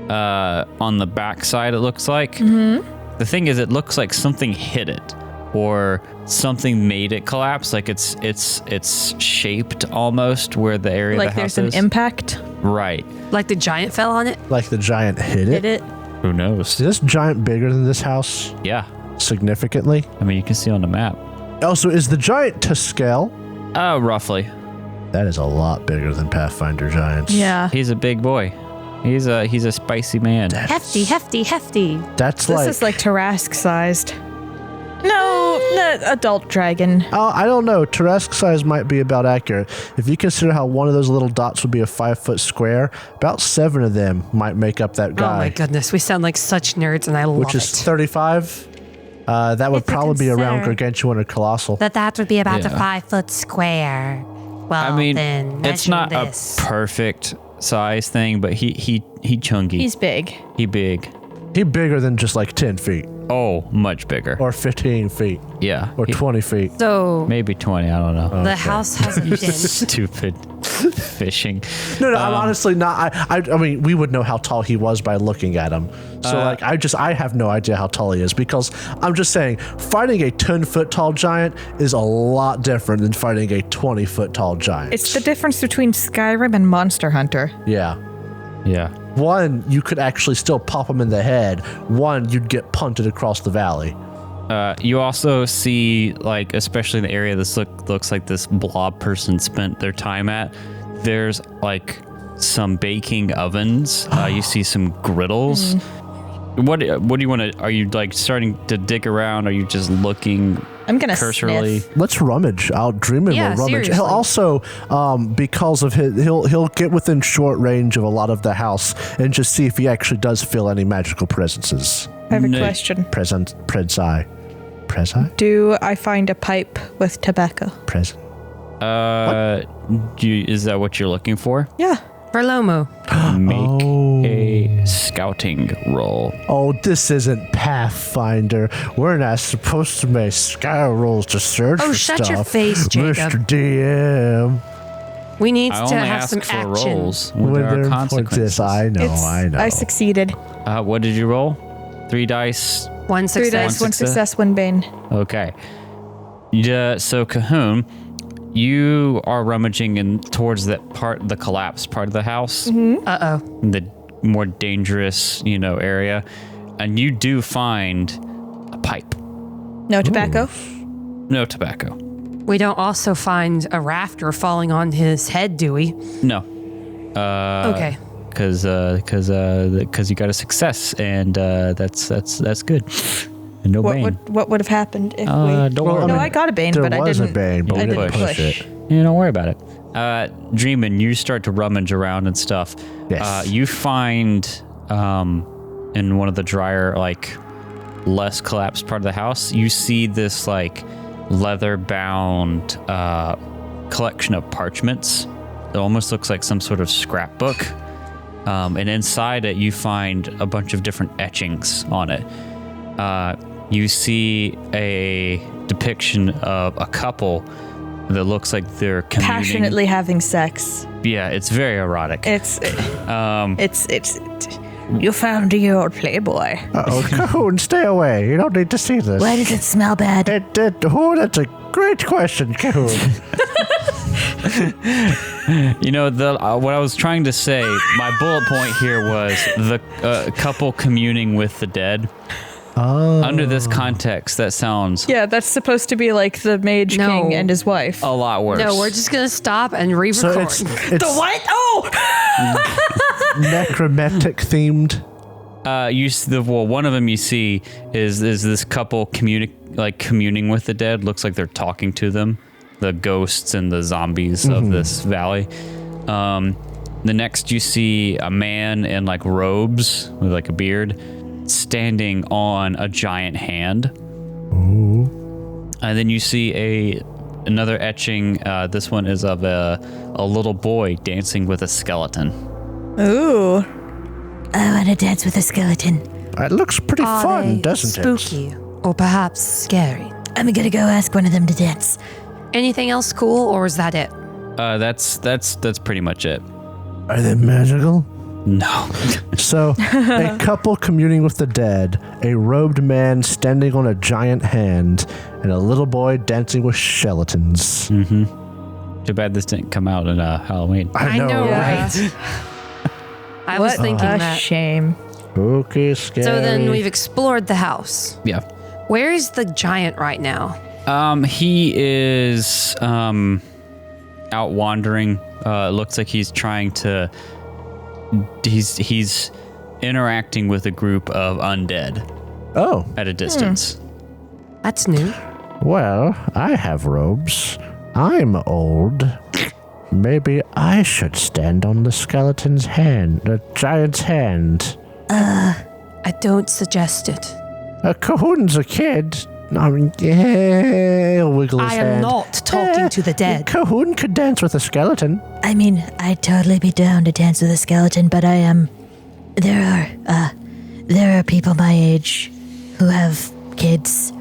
B: on the back side, it looks like. Mm-hmm. The thing is, it looks like something hit it or something made it collapse. Like it's shaped almost where the area of the house is.
F: Like there's an impact.
B: Right.
E: Like the giant fell on it?
D: Like the giant hit it.
F: Hit it.
B: Who knows?
D: Is this giant bigger than this house?
B: Yeah.
D: Significantly?
B: I mean, you can see on the map.
D: Also, is the giant to scale?
B: Roughly.
D: That is a lot bigger than Pathfinder giants.
F: Yeah.
B: He's a big boy. He's a spicy man.
E: Hefty.
D: That's
F: This is like Tarask sized. No, the adult dragon.
D: I don't know. Tarask size might be about accurate. If you consider how one of those little dots would be a 5-foot square, about 7 of them might make up that guy.
E: Oh my goodness, we sound like such nerds, and I love
D: Which is 35. That would
E: If you
D: probably be around
E: consider
D: gargantuan or colossal.
E: that would be about a
B: Yeah.
E: 5-foot square. Well,
B: I mean,
E: then
B: it's
E: measure
B: not
E: this.
B: a perfect size thing, but he chunky.
F: He's big.
B: He big.
D: He bigger than just like 10 feet
B: Oh, much bigger.
D: or 15 feet
B: Yeah.
D: or 20 feet.
E: So
B: Maybe 20, I don't know.
E: the house has a den.
B: Stupid fishing.
D: No, I'm honestly not. I mean, we would know how tall he was by looking at him. So I have no idea how tall he is because I'm just saying fighting a 10-foot tall giant is a lot different than fighting a 20-foot tall giant.
F: It's the difference between Skyrim and Monster Hunter.
D: Yeah.
B: Yeah.
D: One, you could actually still pop him in the head. One, you'd get punted across the valley.
B: You also see, like, especially in the area this looks like this blob person spent their time at, there's, like, some baking ovens. You see some griddles. What do you want to... Are you, like, starting to dig around? Are you just looking
F: I'm gonna
B: cursorily?
F: sniff.
D: Let's rummage. Dreamin'
E: Yeah,
D: will rummage.
E: seriously.
D: He'll also, because of his, he'll get within short range of a lot of the house and just see if he actually does feel any magical presences.
F: I have a
B: No.
F: question.
D: Present.
F: Do I find a pipe with tobacco?
D: Present.
B: Is that what you're looking for?
F: Yeah.
E: Verlomo.
B: Make a scouting roll.
D: Oh, this isn't Pathfinder. We're not supposed to make scout rolls to search
E: Oh,
D: for
E: shut your
D: stuff.
E: face, Jacob.
D: Mr. DM.
E: We need
B: I
E: to
B: only
E: have
B: ask
E: some
B: for
E: action.
B: rolls when there are
D: they're
B: consequences.
D: I know.
F: I succeeded.
B: What did you roll? 3 dice.
E: 1
F: 3
E: success.
F: dice, 1 success, 1 bane.
B: Okay. Yeah, so Cahoon, you are rummaging in towards that part, the collapsed part of the house,
E: Uh-oh.
B: the more dangerous, area, and you do find a pipe.
F: No tobacco?
B: No tobacco.
E: We don't also find a rafter falling on his head, do we?
B: No.
E: Okay.
B: Because you got a success, and that's good. And no bane.
F: What would have happened if
B: Don't worry.
F: No, I got a bane,
D: There
F: but I
D: was
F: didn't.
D: a bane, but
F: I
D: we
F: didn't
D: didn't push it.
B: Yeah, don't worry about it. Dreamin', you start to rummage around and stuff.
D: Yes.
B: You find in one of the drier, like, less collapsed part of the house, you see this, like, leather-bound collection of parchments. It almost looks like some sort of scrapbook. And inside it, you find a bunch of different etchings on it. You see a depiction of a couple that looks like they're communing.
F: Passionately having sex.
B: Yeah, it's very erotic.
F: It's you found your old playboy.
D: Oh, Cahoon, stay away. You don't need to see this.
C: Why does it smell bad?
D: Oh, that's a great question, Cahoon.
B: What I was trying to say, my bullet point here was the couple communing with the dead.
D: Oh.
B: Under this context, that sounds
F: Yeah, that's supposed to be like the Mage
E: No.
F: King and his wife.
B: a lot worse.
E: No, we're just going to stop and
D: So
E: re-record.
D: it's
F: What? Oh!
D: necromantic themed.
B: One of them you see is this couple communing with the dead. Looks like they're talking to them, the ghosts and the zombies of this valley. The next you see a man in like robes with like a beard standing on a giant hand. And then you see another etching. This one is of a little boy dancing with a skeleton.
F: Ooh.
C: I want to dance with a skeleton.
D: It looks pretty
E: Are
D: fun,
E: they
D: doesn't it?
E: spooky or perhaps scary?
C: I'm gonna go ask one of them to dance.
E: Anything else cool, or is that it?
B: That's pretty much it.
D: Are they magical?
B: No.
D: So, a couple communing with the dead, a robed man standing on a giant hand, and a little boy dancing with skeletons.
B: Too bad this didn't come out in Halloween.
D: I know,
F: Yeah.
D: right?
E: I was thinking
F: a
E: that.
F: shame.
D: Okay, scary.
E: So then we've explored the house.
B: Yeah.
E: Where is the giant right now?
B: He is out wandering. It looks like he's trying to. He's interacting with a group of undead
D: Oh,
B: at a distance.
E: That's new.
D: well, I have robes. I'm old. Maybe I should stand on the skeleton's hand, the giant's hand.
E: I don't suggest it.
D: Cahoon's a kid. I mean, yeah, he'll wiggle his
E: I
D: hand.
E: am not talking to the dead.
D: Cahoon could dance with a skeleton.
C: I mean, I'd totally be down to dance with a skeleton, but I am. There there are people my age who have kids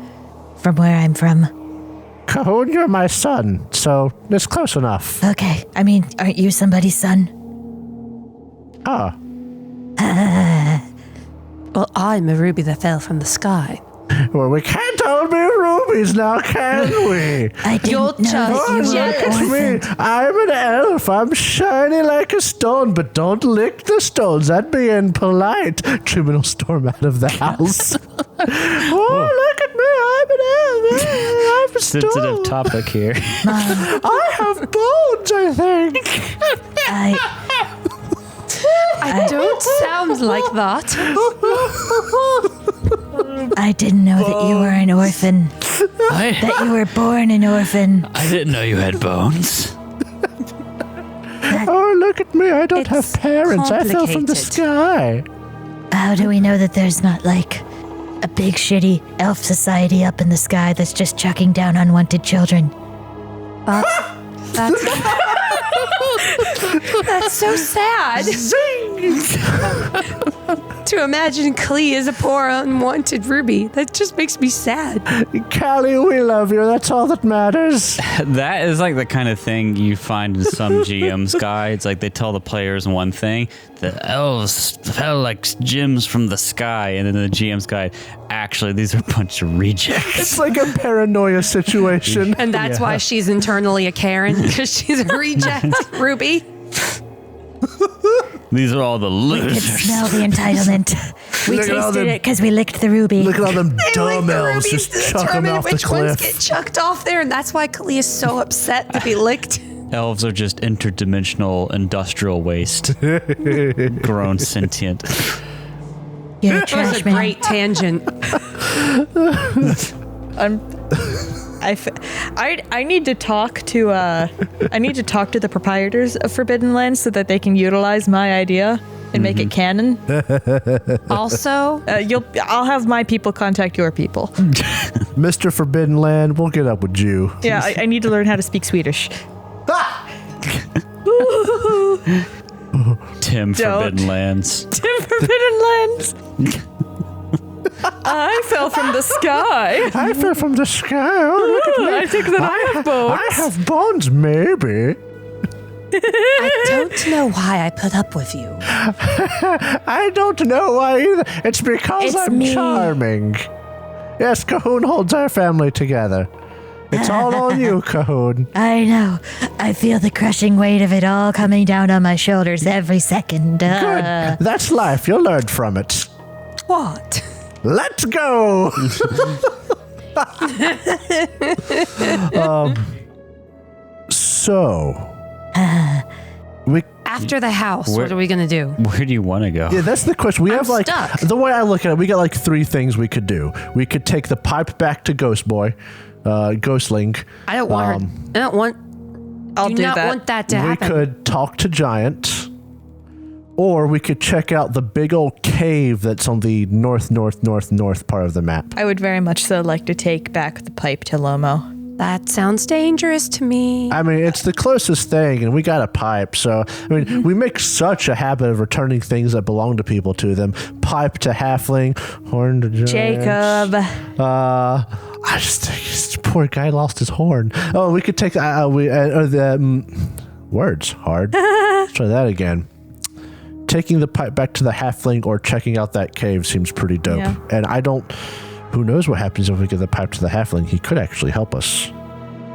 C: from where I'm from.
D: Cahoon, you're my son, so it's close enough.
C: Okay, I mean, aren't you somebody's son?
D: Ah,
E: Well, I'm a ruby that fell from the sky.
D: well, we can't all be rubies now, can we?
C: I didn't know that you
D: Look
C: were
D: at
C: an
D: me.
C: orphan.
D: I'm an elf. I'm shiny like a stone, but don't lick the stones. That'd be impolite. Truman will storm out of the house. Look at me. I'm an elf. I'm a stone.
B: Sensitive topic here.
D: I have bones, I think.
E: I don't sound like that.
C: I didn't know that you were an orphan. That you were born an orphan.
B: I didn't know you had bones.
D: Oh, look at me. I don't have
E: It's
D: parents. I fell from the
E: complicated.
D: sky.
C: How do we know that there's not like a big shitty elf society up in the sky that's just chucking down unwanted children?
E: That's that's so sad. To imagine Klee as a poor unwanted ruby. That just makes me sad.
D: Callie, we love you. That's all that matters.
B: That is like the kind of thing you find in some GM's guides. Like they tell the players one thing, the elves fell like gems from the sky, and then the GM's guide, actually, these are a bunch of rejects.
D: It's like a paranoia situation.
E: And that's why she's internally a Karen, because she's a reject ruby.
B: These are all the
C: We could
B: losers.
C: smell the entitlement. We
D: Look at all
C: tasted
D: them-
C: it because we licked the ruby.
D: Look at all them
E: They
D: dumb
E: like the
D: elves
E: rubies
D: just
E: to
D: chuck them
E: determine
D: off the
E: which ones
D: cliff.
E: get chucked off there, and that's why Klee is so upset to be licked.
B: Elves are just interdimensional industrial waste, grown sentient.
C: You're a
E: That was
C: trash
E: a
C: man.
E: great tangent.
F: I need to talk to the proprietors of Forbidden Lands so that they can utilize my idea and make it canon.
E: Also,
F: I'll have my people contact your people.
D: Mr. Forbidden Land, we'll get up with you.
F: Yeah, I need to learn how to speak Swedish.
B: Tim Forbidden Lands.
F: Forbidden Lands. I fell from the sky.
D: I fell from the sky. Oh, look at me.
F: I think that I have bones.
D: I have bones, maybe.
E: I don't know why I put up with you.
D: I don't know why either. It's because
C: It's
D: I'm
C: me.
D: charming. Yes, Cahoon holds our family together. It's all on you, Cahoon.
C: I know. I feel the crushing weight of it all coming down on my shoulders every second.
D: Good. That's life. You'll learn from it.
E: What?
D: Let's go. So, we
E: After the house,
B: Where-
E: what are we going to do?
B: Where do you want to go?
D: yeah, that's the question. We have like
E: stuck.
D: the way I look at it, we got like three things we could do. We could take the pipe back to Ghost Boy, Ghostling.
E: I don't want her. I don't want.
F: I'll
E: do
F: do
E: not
F: that.
E: want that to
D: We
E: happen.
D: could talk to Giant, or we could check out the big old cave that's on the north part of the map.
F: I would very much so like to take back the pipe to Lomo.
E: That sounds dangerous to me.
D: I mean, it's the closest thing, and we got a pipe. So, I mean, we make such a habit of returning things that belong to people to them. Pipe to halfling, horn to giant.
F: Jacob.
D: I just think this poor guy lost his horn. Oh, we could take words hard. Let's try that again. Taking the pipe back to the halfling or checking out that cave seems pretty dope.
F: Yeah.
D: And I don't. Who knows what happens if we get the pipe to the halfling? He could actually help us.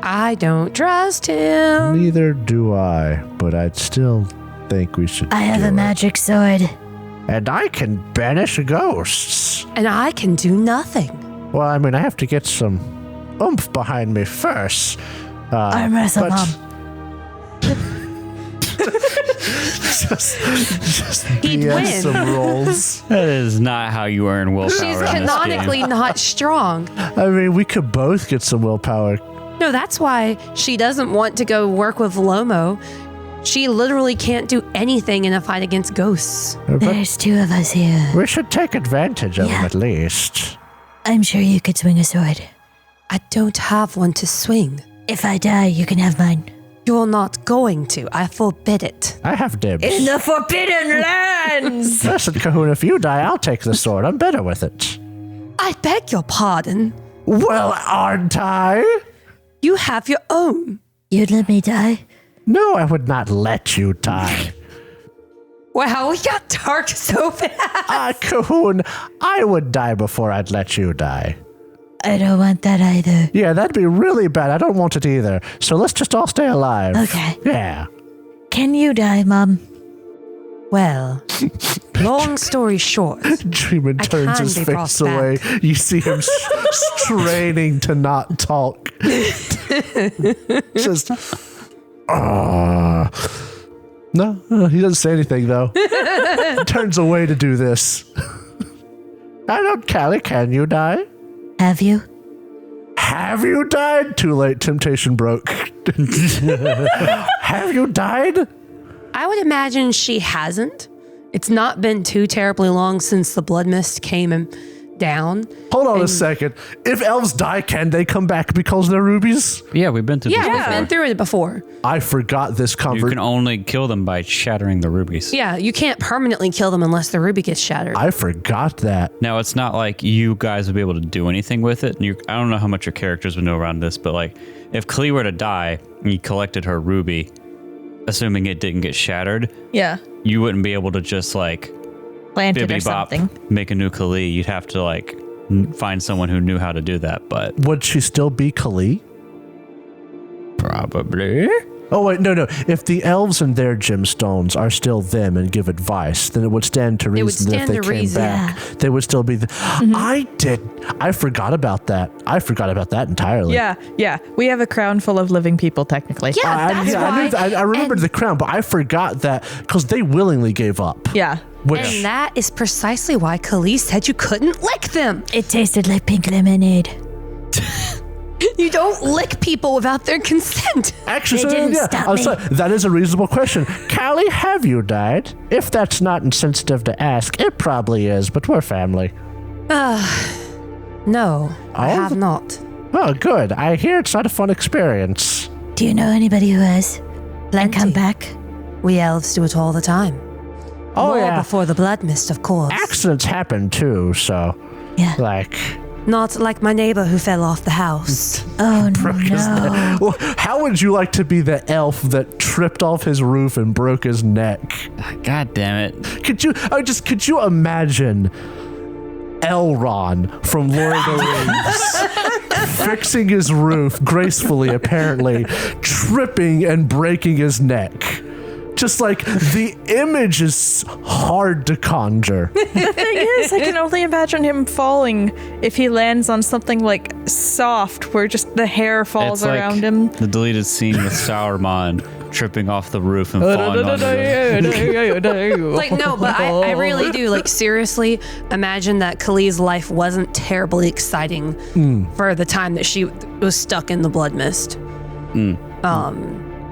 E: I don't trust him.
D: Neither do I, but I'd still think we should.
C: I have
D: do
C: a
D: it.
C: magic sword.
D: And I can banish ghosts.
E: And I can do nothing.
D: Well, I mean, I have to get some oomph behind me first.
C: Arm wrestle,
D: but-
C: Mom.
D: just
E: He'd
D: BS
E: win.
D: some rolls.
B: That is not how you earn willpower.
E: She's
B: in this
E: canonically
B: game.
E: not strong.
D: I mean, we could both get some willpower.
E: No, that's why she doesn't want to go work with Lomo. She literally can't do anything in a fight against ghosts.
D: But
C: There's two of us here.
D: we should take advantage of them
C: Yeah.
D: at least.
C: I'm sure you could swing a sword.
E: I don't have one to swing.
C: If I die, you can have mine.
E: You're not going to. I forbid it.
D: I have dibs.
F: In the Forbidden Lands!
D: Listen, Cahoon, if you die, I'll take the sword. I'm better with it.
E: I beg your pardon.
D: Well, aren't I?
E: You have your own.
C: You'd let me die?
D: No, I would not let you die.
E: Wow, we got dark so fast.
D: Cahoon, I would die before I'd let you die.
C: I don't want that either.
D: Yeah, that'd be really bad. I don't want it either. So let's just all stay alive.
C: Okay.
D: Yeah.
C: Can you die, Mom?
E: Well, long story short,
D: Dreamin turns
E: can
D: his
E: be
D: face
E: brought
D: away.
E: back.
D: You see him straining to not talk. Just, no, he doesn't say anything though. Turns away to do this. I don't, Callie, can you die?
C: Have you?
D: Have you died? Too late, temptation broke. Have you died?
E: I would imagine she hasn't. It's not been too terribly long since the blood mist came down.
D: Hold on a second. If elves die, can they come back because they're rubies?
B: Yeah, we've been through this
E: Yeah, we've
B: before.
E: been through it before.
D: I forgot this
B: You
D: conversation.
B: can only kill them by shattering the rubies.
E: Yeah, you can't permanently kill them unless the ruby gets shattered.
D: I forgot that.
B: Now, it's not like you guys would be able to do anything with it. I don't know how much your characters would know around this, but like, if Klee were to die and you collected her ruby, assuming it didn't get shattered,
F: Yeah.
B: you wouldn't be able to just like
F: Plant it or
B: bibbidi bop,
F: something.
B: make a new Klee. You'd have to like find someone who knew how to do that, but
D: Would she still be Kali?
B: probably.
D: Oh, wait, no. If the elves and their gemstones are still them and give advice, then it would stand to reason
E: would
D: that if
E: stand
D: they
E: to
D: came
E: reason.
D: back, they would still be I forgot about that. I forgot about that entirely.
F: Yeah, yeah. We have a crown full of living people, technically.
E: Yeah, that's why.
D: I remembered the crown, but I forgot that because they willingly gave up.
F: Yeah.
D: Which,
E: And that is precisely why Khalees said you couldn't lick them.
C: It tasted like pink lemonade.
E: You don't lick people without their consent.
D: actually,
C: They didn't stop me.
D: sorry, that is a reasonable question. Callie, have you died? If that's not insensitive to ask, it probably is, but we're family.
E: No, I
D: Oh.
E: have not.
D: Oh, good. I hear it's not a fun experience.
C: Do you know anybody who has? Like, come
E: Plenty.
C: back?
E: We elves do it all the time.
D: Oh,
E: More
D: yeah.
E: before the blood mist, of course.
D: Accidents happen too, so
C: Yeah.
D: like
E: Not like my neighbor who fell off the house.
C: Oh, no.
D: well, how would you like to be the elf that tripped off his roof and broke his neck?
B: God damn it.
D: Could you imagine Elrond from Lord of the Rings fixing his roof gracefully, apparently, tripping and breaking his neck? Just like the image is hard to conjure.
F: The thing is, I can only imagine him falling if he lands on something like soft, where just the hair falls
B: It's
F: around
B: like
F: him.
B: the deleted scene with Sauron tripping off the roof and falling onto the...
E: Like, no, but I really do. Like, seriously, imagine that Khalees' life wasn't terribly exciting for the time that she was stuck in the blood mist.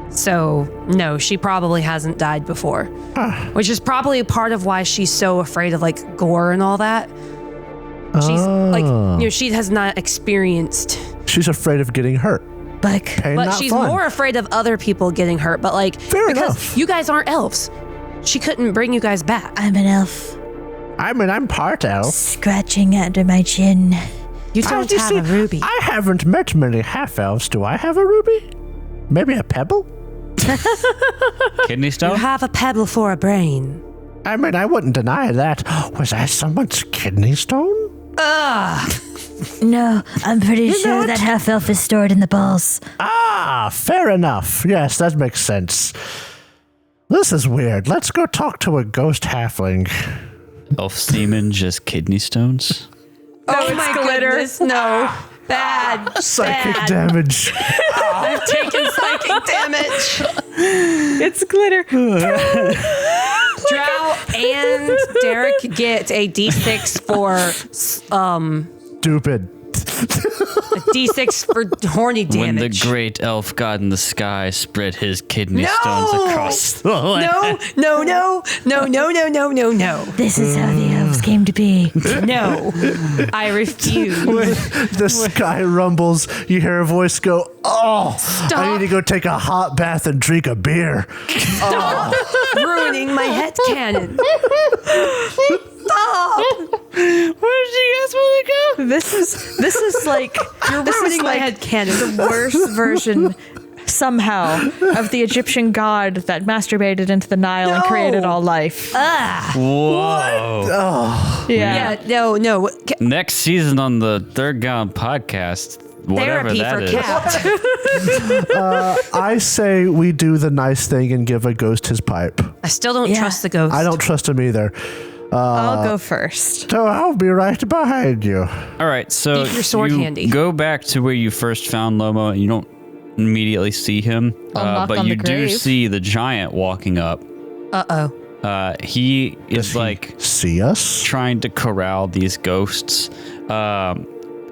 E: So, no, she probably hasn't died before. Which is probably a part of why she's so afraid of, like, gore and all that. She's, like, she has not experienced...
D: She's afraid of getting hurt.
C: Like,
D: Pain,
E: But
D: not
E: she's
D: fun.
E: more afraid of other people getting hurt. But, like,
D: Fair
E: because
D: enough.
E: you guys aren't elves. She couldn't bring you guys back.
C: I'm an elf.
D: I mean, I'm part elf.
C: Scratching under my chin.
E: You don't
D: You
E: have
D: see,
E: a ruby.
D: I haven't met many half elves. Do I have a ruby? Maybe a pebble?
B: Kidney
E: You
B: stone?
E: have a pebble for a brain.
D: I mean, I wouldn't deny that. Was I someone's kidney stone?
C: No, I'm pretty sure that half elf is stored in the balls.
D: Ah, fair enough. Yes, that makes sense. This is weird. Let's go talk to a ghost halfling.
B: Elf semen, just kidney stones?
E: Oh my goodness, no. Bad.
D: Psychic damage.
E: I've taken psychic damage.
F: It's glitter.
E: Drow and Derek get a d6 for
D: Stupid.
E: D6 for horny damage.
B: When the great elf god in the sky spread his kidney stones across the land.
E: No.
C: This is how the elves came to be.
E: No. I refuse.
D: The sky rumbles. You hear a voice go, "Oh,
E: Stop.
D: I need to go take a hot bath and drink a beer."
E: Stop ruining my head cannon. Stop.
F: Where did you guys want to go? This is like
E: You're ruining my head cannon.
F: the worst version somehow of the Egyptian god that masturbated into the Nile and created all life.
B: Whoa.
F: Yeah.
E: Yeah, no.
B: Next season on the Third Gallon podcast, whatever
E: Therapy
B: that
E: for
B: is.
E: cat.
D: I say we do the nice thing and give a ghost his pipe.
E: I still don't trust the ghost.
D: I don't trust him either.
F: I'll go first.
D: So I'll be right behind you.
B: All right, so
E: Keep your sword
B: you
E: handy.
B: go back to where you first found Lomo, and you don't immediately see him,
F: I'll knock
B: but
F: on
B: you
F: the
B: do
F: grave.
B: see the giant walking up.
E: Uh-oh.
B: He is like
D: See us?
B: trying to corral these ghosts, and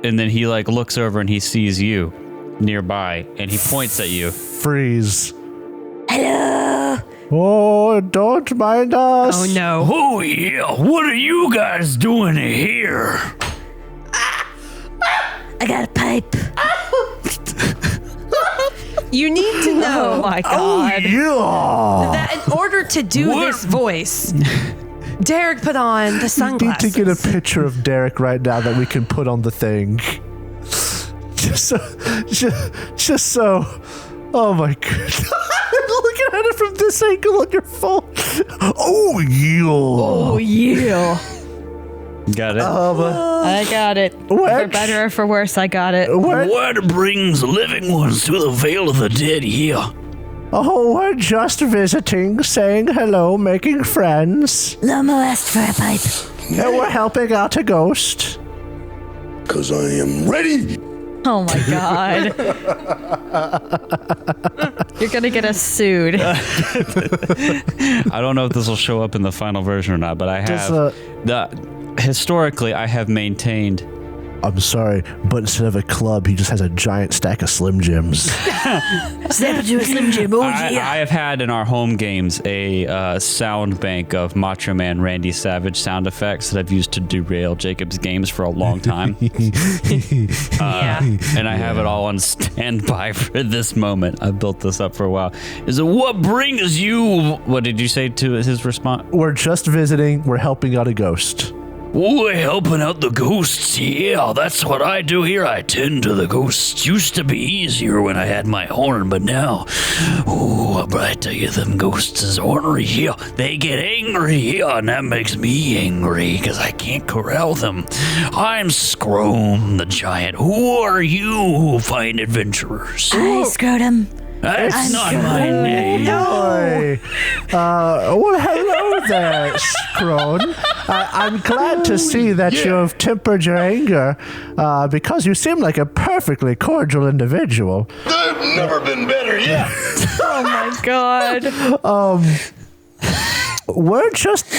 B: then he like looks over and he sees you nearby, and he points at you.
D: Freeze.
C: Hello.
D: Oh, don't mind us.
E: Oh, no.
B: Oh yeah, what are you guys doing here?
C: I got a pipe.
E: You need to know
F: Oh my god.
D: Yeah.
E: that in order to do this voice, Derek put on the
D: Need
E: sunglasses.
D: to get a picture of Derek right now that we can put on the thing. Just so. Oh my god. Looking at it from this angle on your phone. Oh yeah.
F: Oh yeah.
B: Got it.
F: I got it. For
D: What?
F: better or for worse, I got it.
B: What brings living ones to the Vale of the Dead here?
D: Oh, we're just visiting, saying hello, making friends.
C: Lomo asked for a pipe.
D: And we're helping out a ghost.
G: Because I am ready.
F: Oh my god. You're gonna get us sued.
B: I don't know if this will show up in the final version or not, but I have historically I have maintained.
D: I'm sorry, but instead of a club, he just has a giant stack of Slim Jims.
C: Snap into a Slim Jim. Oh,
B: I
C: yeah.
B: have had in our home games a sound bank of Macho Man Randy Savage sound effects that I've used to derail Jacob's games for a long time.
E: Yeah.
B: And I have it all on standby for this moment. I've built this up for a while. Is it what brings you? What did you say to his response?
D: We're just visiting. We're helping out a ghost.
B: Oh, helping out the ghosts. Yeah, that's what I do here. I tend to the ghosts. Used to be easier when I had my horn, but now, I tell you, them ghosts is ornery here. They get angry here, and that makes me angry because I can't corral them. I'm Scrome the Giant. Who are you, fine adventurers?
C: Hi, Scrotum.
B: That's not my name.
D: Boy. Well, hello there, Scrone. I'm glad to see that you've tempered your anger because you seem like a perfectly cordial individual.
G: I've never been better yet.
F: Oh my god.
D: We're just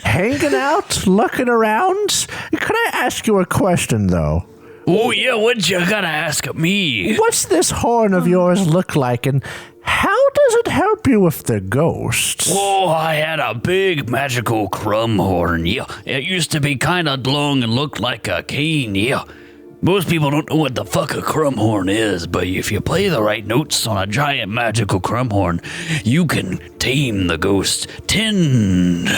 D: hanging out, looking around. Can I ask you a question, though?
B: Oh, yeah, what you gotta ask of me?
D: What's this horn of yours look like, and how does it help you with the ghosts?
B: Oh, I had a big magical crumb horn, yeah. It used to be kind of long and looked like a cane, yeah. Most people don't know what the fuck a crumb horn is, but if you play the right notes on a giant magical crumb horn, you can tame the ghosts, tend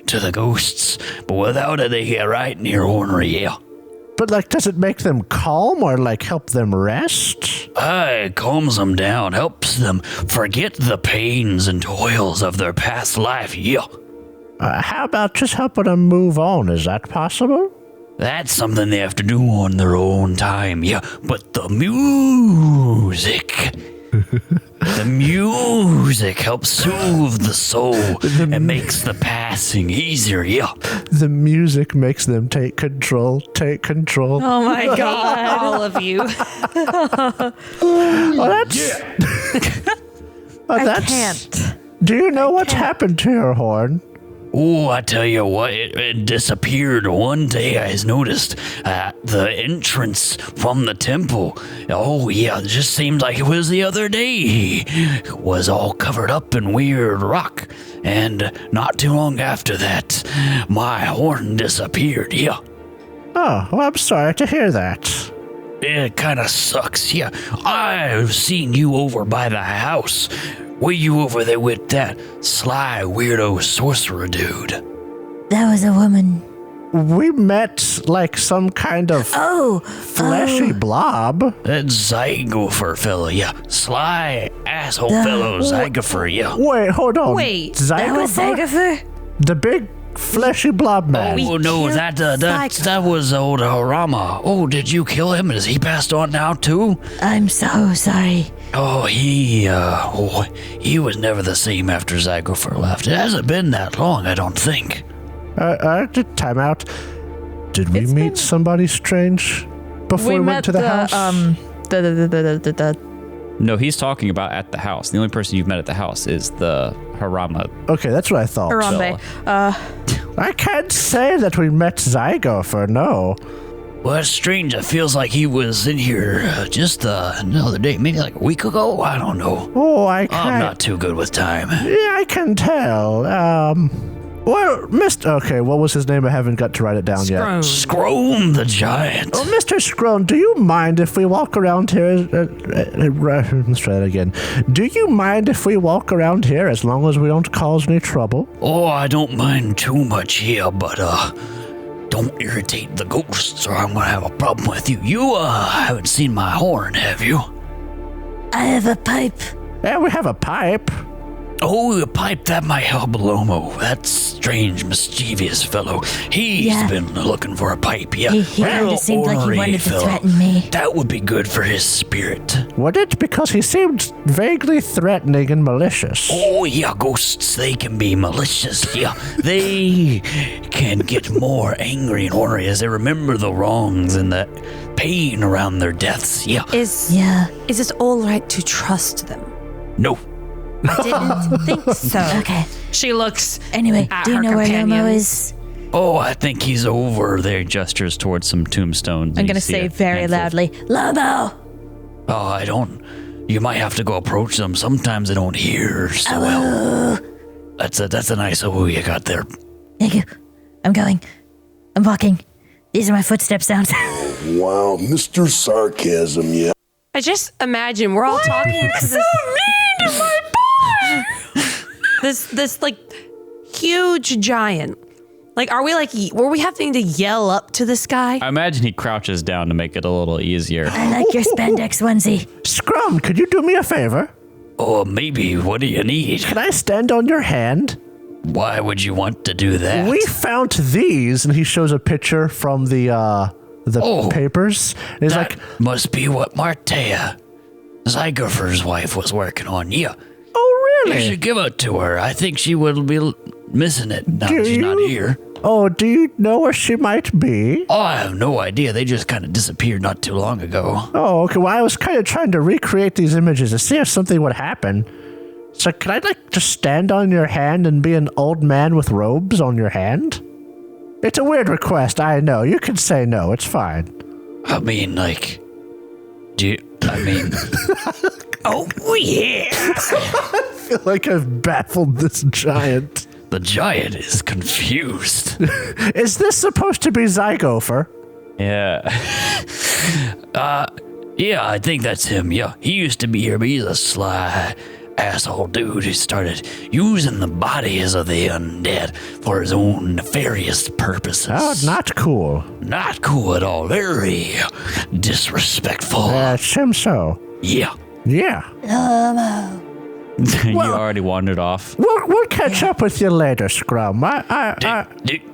B: to the ghosts, but without it, they get right in your ornery, yeah.
D: But, does it make them calm or, help them rest?
B: It calms them down, helps them forget the pains and toils of their past life, yeah.
D: How about just helping them move on? Is that possible?
B: That's something they have to do on their own time, yeah. But the music... the music helps soothe the soul and makes the passing easier, yeah.
D: The music makes them take control.
F: Oh my god.
E: All of you.
F: I can't.
D: Do you know what's happened to your horn?
H: Oh, I tell you what, it disappeared one day. I noticed the entrance from the temple. Oh, yeah, it just seemed like it was the other day. It was all covered up in weird rock. And not too long after that, my horn disappeared, yeah.
D: Oh, well, I'm sorry to hear that.
H: It kind of sucks, yeah. I've seen you over by the house. Were you over there with that sly weirdo sorcerer dude?
C: That was a woman.
D: We met like some kind of fleshy blob.
H: That Zygopher fella, yeah. Sly asshole fellow Zygopher, yeah.
D: Wait, hold on.
E: Wait,
C: That was Zygopher?
D: The big fleshy blob man.
H: Oh, no, that was old Harama. Oh, did you kill him? Is he passed on now, too?
C: I'm so sorry.
H: Oh, he was never the same after Zygopher left. It hasn't been that long, I don't think.
D: Time out. Did we meet somebody strange before we went to the house?
I: No, he's talking about at the house. The only person you've met at the house is the Harama.
D: Okay, that's what I thought.
F: Harambe.
D: I can't say that we met Zygopher, no.
H: Well, it's strange. It feels like he was in here just the other day, maybe like a week ago. I don't know.
D: Oh,
H: I'm not too good with time.
D: Yeah, I can tell. Well, okay, what was his name? I haven't got to write it down yet.
H: Scrone the Giant.
D: Oh, Mr. Scrone, do you mind if we walk around here? Let's try that again. Do you mind if we walk around here as long as we don't cause any trouble?
H: Oh, I don't mind too much here, but don't irritate the ghosts or I'm gonna have a problem with you. You haven't seen my horn, have you?
C: I have a pipe.
D: Yeah, we have a pipe.
H: Oh, a pipe, that might help Lomo. That strange, mischievous fellow. He's been looking for a pipe, yeah.
C: He kind of seemed like he wanted to threaten me.
H: That would be good for his spirit.
D: Would it? Because he seemed vaguely threatening and malicious.
H: Oh, yeah, ghosts, they can be malicious, yeah. They can get more angry and ornery as they remember the wrongs and the pain around their deaths, yeah.
E: Is it all right to trust them?
H: No.
E: I didn't think so.
C: Okay.
E: She looks
C: Anyway,
E: at
C: do you
E: her
C: know where Lomo
E: companions.
C: is?
H: Oh, I think he's over there.
I: Gestures towards some tombstones.
F: I'm going to say very loudly,
C: Lomo!
H: Oh, I don't. You might have to go approach them. Sometimes they don't hear so well. That's a nice you got there.
C: Thank you. I'm going. I'm walking. These are my footstep sounds.
G: Wow, Mr. Sarcasm, yeah.
E: I just imagine we're all talking to this like huge giant. Like, were we having to yell up to this guy?
I: I imagine he crouches down to make it a little easier.
C: I like your spandex onesie.
D: Scrum, could you do me a favor?
H: Oh, maybe. What do you need?
D: Can I stand on your hand?
H: Why would you want to do that?
D: We found these, and he shows a picture from the papers. And he's
H: that
D: like,
H: must be what Martea, Zygopher's wife, was working on. Yeah.
D: oh, really?
H: You should give it to her. I think she will be missing it now that she's not here.
D: Oh, do you know where she might be?
H: Oh, I have no idea. They just kind of disappeared not too long ago.
D: Oh, okay. Well, I was kind of trying to recreate these images to see if something would happen. So can I, just stand on your hand and be an old man with robes on your hand? It's a weird request, I know. You can say no. It's fine.
H: I mean, oh, yeah.
D: I feel like I've baffled this giant.
H: The giant is confused.
D: Is this supposed to be Zygopher?
I: Yeah.
H: Yeah, I think that's him. Yeah, he used to be here, but he's a sly asshole dude who started using the bodies of the undead for his own nefarious purposes.
D: Oh, not cool.
H: Not cool at all. Very disrespectful.
D: It seems so.
H: Yeah.
D: Yeah.
I: You already wandered off.
D: We'll catch up with you later, Scrum.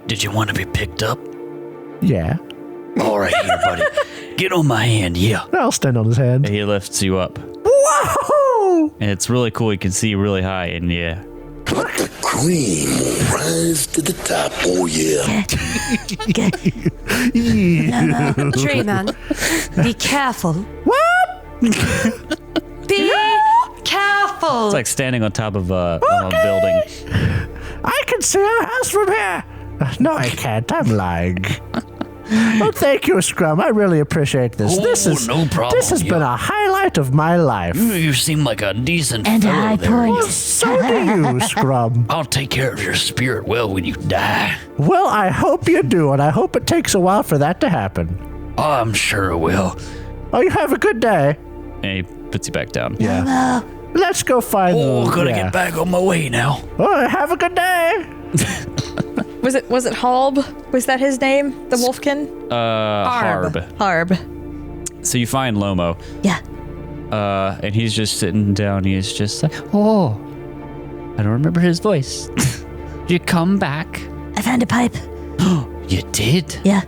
H: Did you want to be picked up?
D: Yeah.
H: All right, here, buddy. Get on my hand, yeah.
D: I'll stand on his hand.
I: He lifts you up.
D: Whoa!
I: And it's really cool. You can see really high, and yeah.
G: Let the cream rise to the top, oh yeah.
E: Tree man, be careful.
D: What?
E: Be careful.
I: It's like standing on top of a building.
D: I can can see our house from here. No, I can't. I'm lying. Well, thank you, Scrum. I really appreciate this.
H: No problem.
D: This has been a highlight of my life.
H: You seem like a decent
C: And a
H: fellow
C: high
H: there.
C: point.
D: Well, so do you, Scrum.
H: I'll take care of your spirit well when you die.
D: Well, I hope you do, and I hope it takes a while for that to happen.
H: Oh, I'm sure it will.
D: Oh, you have a good day.
I: And he puts you back down.
D: Yeah. Let's go find
H: Oh,
D: them.
H: gotta get back on my way now.
D: Oh, have a good day.
F: Was it Halb? Was that his name? The Wolfkin?
I: Harb.
F: Harb.
I: So you find Lomo,
C: Yeah.
I: and he's just sitting down. He's just like, oh, I don't remember his voice. Did you come back?
C: I found a pipe.
I: You did?
C: Yeah.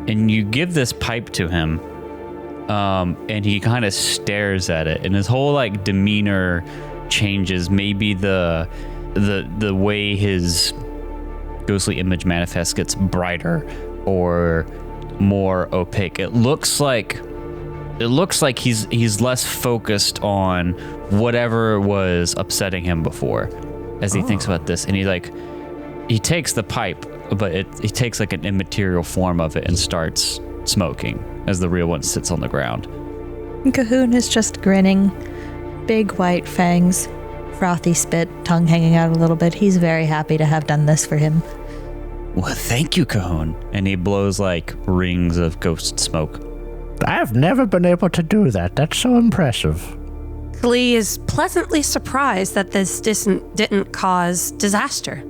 I: And you give this pipe to him, and he kind of stares at it, and his whole like demeanor changes. Maybe the way his ghostly image manifests gets brighter or more opaque. It looks like he's less focused on whatever was upsetting him before, as he thinks about this, and he takes the pipe, but he takes like an immaterial form of it and starts smoking as the real one sits on the ground.
F: And Cahoon is just grinning. Big white fangs, frothy spit, tongue hanging out a little bit. He's very happy to have done this for him.
I: Well, thank you, Cahoon. And he blows like rings of ghost smoke.
D: I've never been able to do that. That's so impressive.
E: Klee is pleasantly surprised that this didn't cause disaster.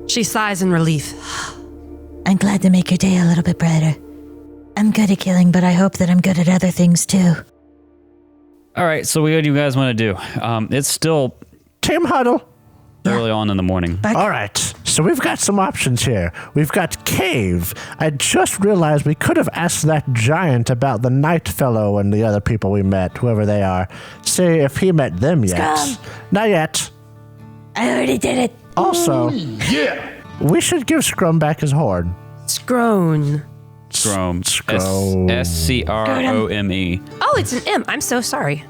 E: She sighs in relief.
C: I'm glad to make your day a little bit brighter. I'm good at killing, but I hope that I'm good at other things too.
I: All right, so what do you guys want to do? It's still
D: Team huddle.
I: early on in the morning.
D: All right, so we've got some options here. We've got cave. I just realized we could have asked that giant about the night fellow and the other people we met, whoever they are. See if he met them yet.
C: Scum.
D: Not yet.
C: I already did it.
D: Also, we should give Scrum back his horn.
E: Scrone.
I: Scrome.
D: Scrome.
I: Scrome.
E: Oh, it's an M. I'm so sorry.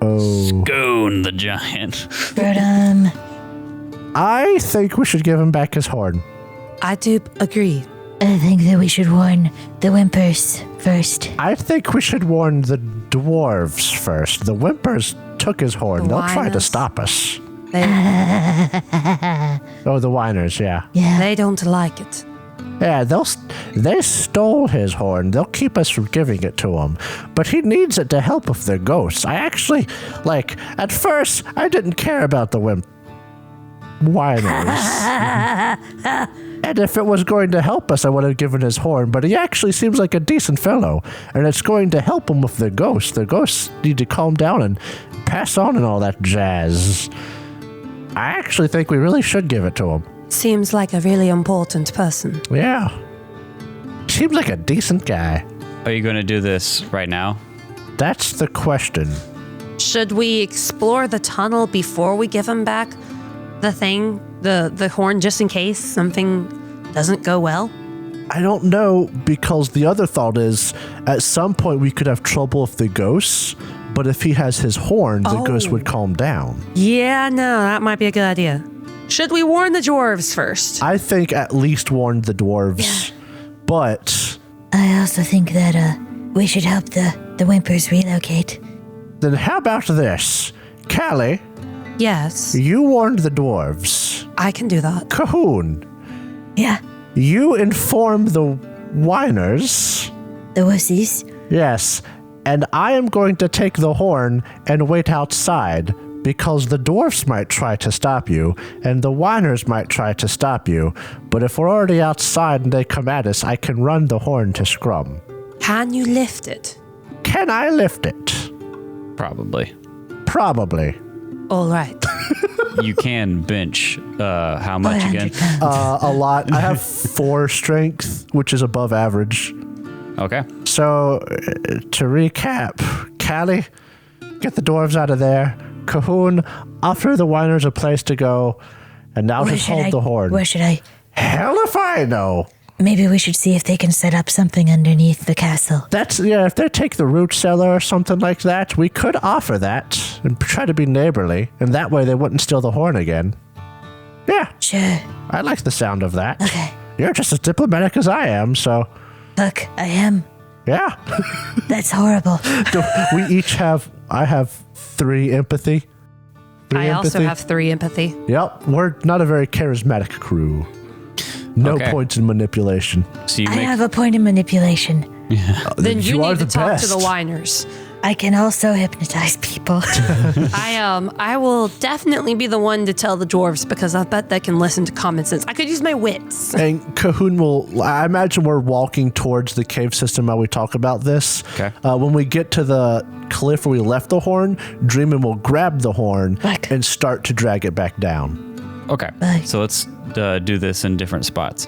I: Scone the giant.
C: Scrotum.
D: I think we should give him back his horn.
E: I do agree.
C: I think that we should warn the Whimpers first.
D: I think we should warn the dwarves first. The Whimpers took his horn. They'll try to
E: whiners.
D: stop us.
E: They,
D: Oh, the whiners, yeah.
C: Yeah.
E: they don't like it.
D: Yeah, they stole his horn. They'll keep us from giving it to him. But he needs it to help with their ghosts. I actually, at first, I didn't care about the whiners. And if it was going to help us, I would have given his horn. But he actually seems like a decent fellow. And it's going to help him with their ghosts. Their ghosts need to calm down and pass on and all that jazz. I actually think we really should give it to him.
E: Seems like a really important person.
D: Yeah. Seems like a decent guy.
I: Are you going to do this right now?
D: That's the question.
E: Should we explore the tunnel before we give him back the thing, the horn, just in case something doesn't go well?
D: I don't know, because the other thought is, at some point we could have trouble with the ghosts, but if he has his horn, the ghost would calm down.
E: Yeah, no, that might be a good idea. Should we warn the dwarves first?
D: I think at least warn the dwarves, but
C: I also think that we should help the Whimpers relocate.
D: then how about this? Callie,
E: Yes,
D: you warned the dwarves.
E: I can do that.
D: Cahoon,
C: Yeah.
D: you informed the whiners.
C: The wussies.
D: Yes, and I am going to take the horn and wait outside, because the dwarfs might try to stop you, and the whiners might try to stop you, but if we're already outside and they come at us, I can run the horn to Scrum.
E: Can you lift it?
D: Can I lift it?
I: Probably.
D: Probably.
E: All right.
I: You can bench how much again?
C: 100 pounds.
D: A lot. I have 4 strength, which is above average.
I: Okay.
D: So, to recap, Callie, get the dwarves out of there. Cahoon, offer the whiners a place to go, and now
C: Where
D: just
C: should
D: hold
C: I?
D: the horn.
C: Where should I?
D: Hell if I know.
C: Maybe we should see if they can set up something underneath the castle.
D: If they take the root cellar or something like that, we could offer that and try to be neighborly, and that way they wouldn't steal the horn again. Yeah,
C: Sure.
D: I like the sound of that.
C: Okay.
D: You're just as diplomatic as I am, so
C: Look, I am.
D: yeah.
C: That's horrible.
D: I have 3 empathy.
E: I also have 3 empathy.
D: Yep, we're not a very charismatic crew. No
I: Okay.
D: points in manipulation.
I: So you
C: I
I: make
C: have a point of manipulation.
E: Then you
D: are
E: need to
D: the
E: talk to the
D: best.
E: whiners.
C: I can also hypnotize people.
E: I will definitely be the one to tell the dwarves because I bet they can listen to common sense. I could use my wits.
D: And Cahoon I imagine we're walking towards the cave system while we talk about this.
I: Okay.
D: When we get to the cliff where we left the horn, Dreamin will grab the horn
C: Back.
D: and start to drag it back down.
I: Okay,
C: Bye.
I: so let's do this in different spots.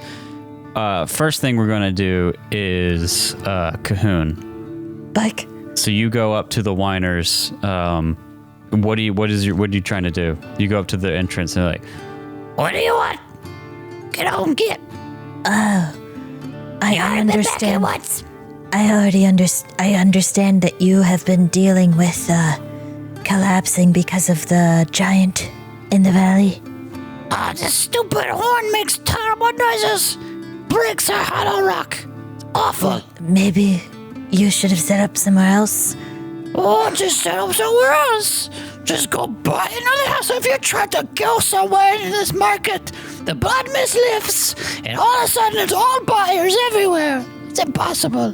I: First thing we're gonna do is Cahoon.
C: Like,
I: So you go up to the whiners. What are you trying to do? You go up to the entrance and like,
H: What do you want? Get home, get.
C: I understand.
H: Once.
C: I understand that you have been dealing with collapsing because of the giant in the valley.
H: This stupid horn makes terrible noises. Breaks a hollow rock. Awful.
C: Maybe you should have set up somewhere else.
H: Oh, just set up somewhere else. Just go buy another house. If you try to go somewhere in this market, the blood mist lifts, and all of a sudden it's all buyers everywhere. It's impossible.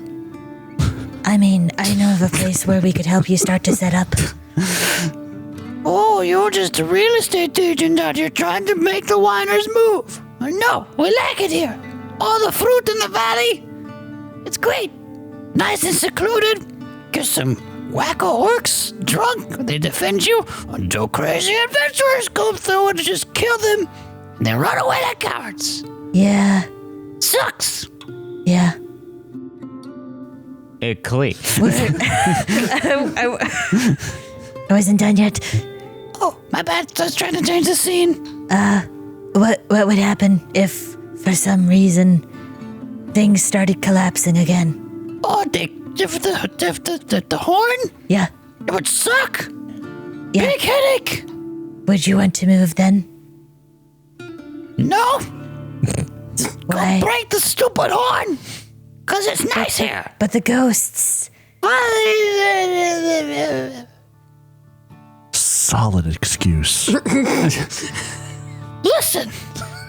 C: I mean, I know of a place where we could help you start to set up.
H: Oh, you're just a real estate agent out here trying to make the whiners move. No, we like it here. All the fruit in the valley. It's great. Nice and secluded. Get some wacko orcs drunk. They defend you until crazy adventurers come through and just kill them. And then run away like cowards.
C: Yeah,
H: Sucks.
C: yeah.
I: Klee.
C: I wasn't done yet.
H: Oh, my bad. I was trying to change the scene.
C: What would happen if, for some reason, things started collapsing again?
H: Oh, the horn?
C: Yeah,
H: It would suck.
C: yeah.
H: Big headache.
C: Would you want to move then?
H: No.
C: Why?
H: Break the stupid horn. Cause it's nice here.
C: But the ghosts.
D: Solid excuse.
H: Listen,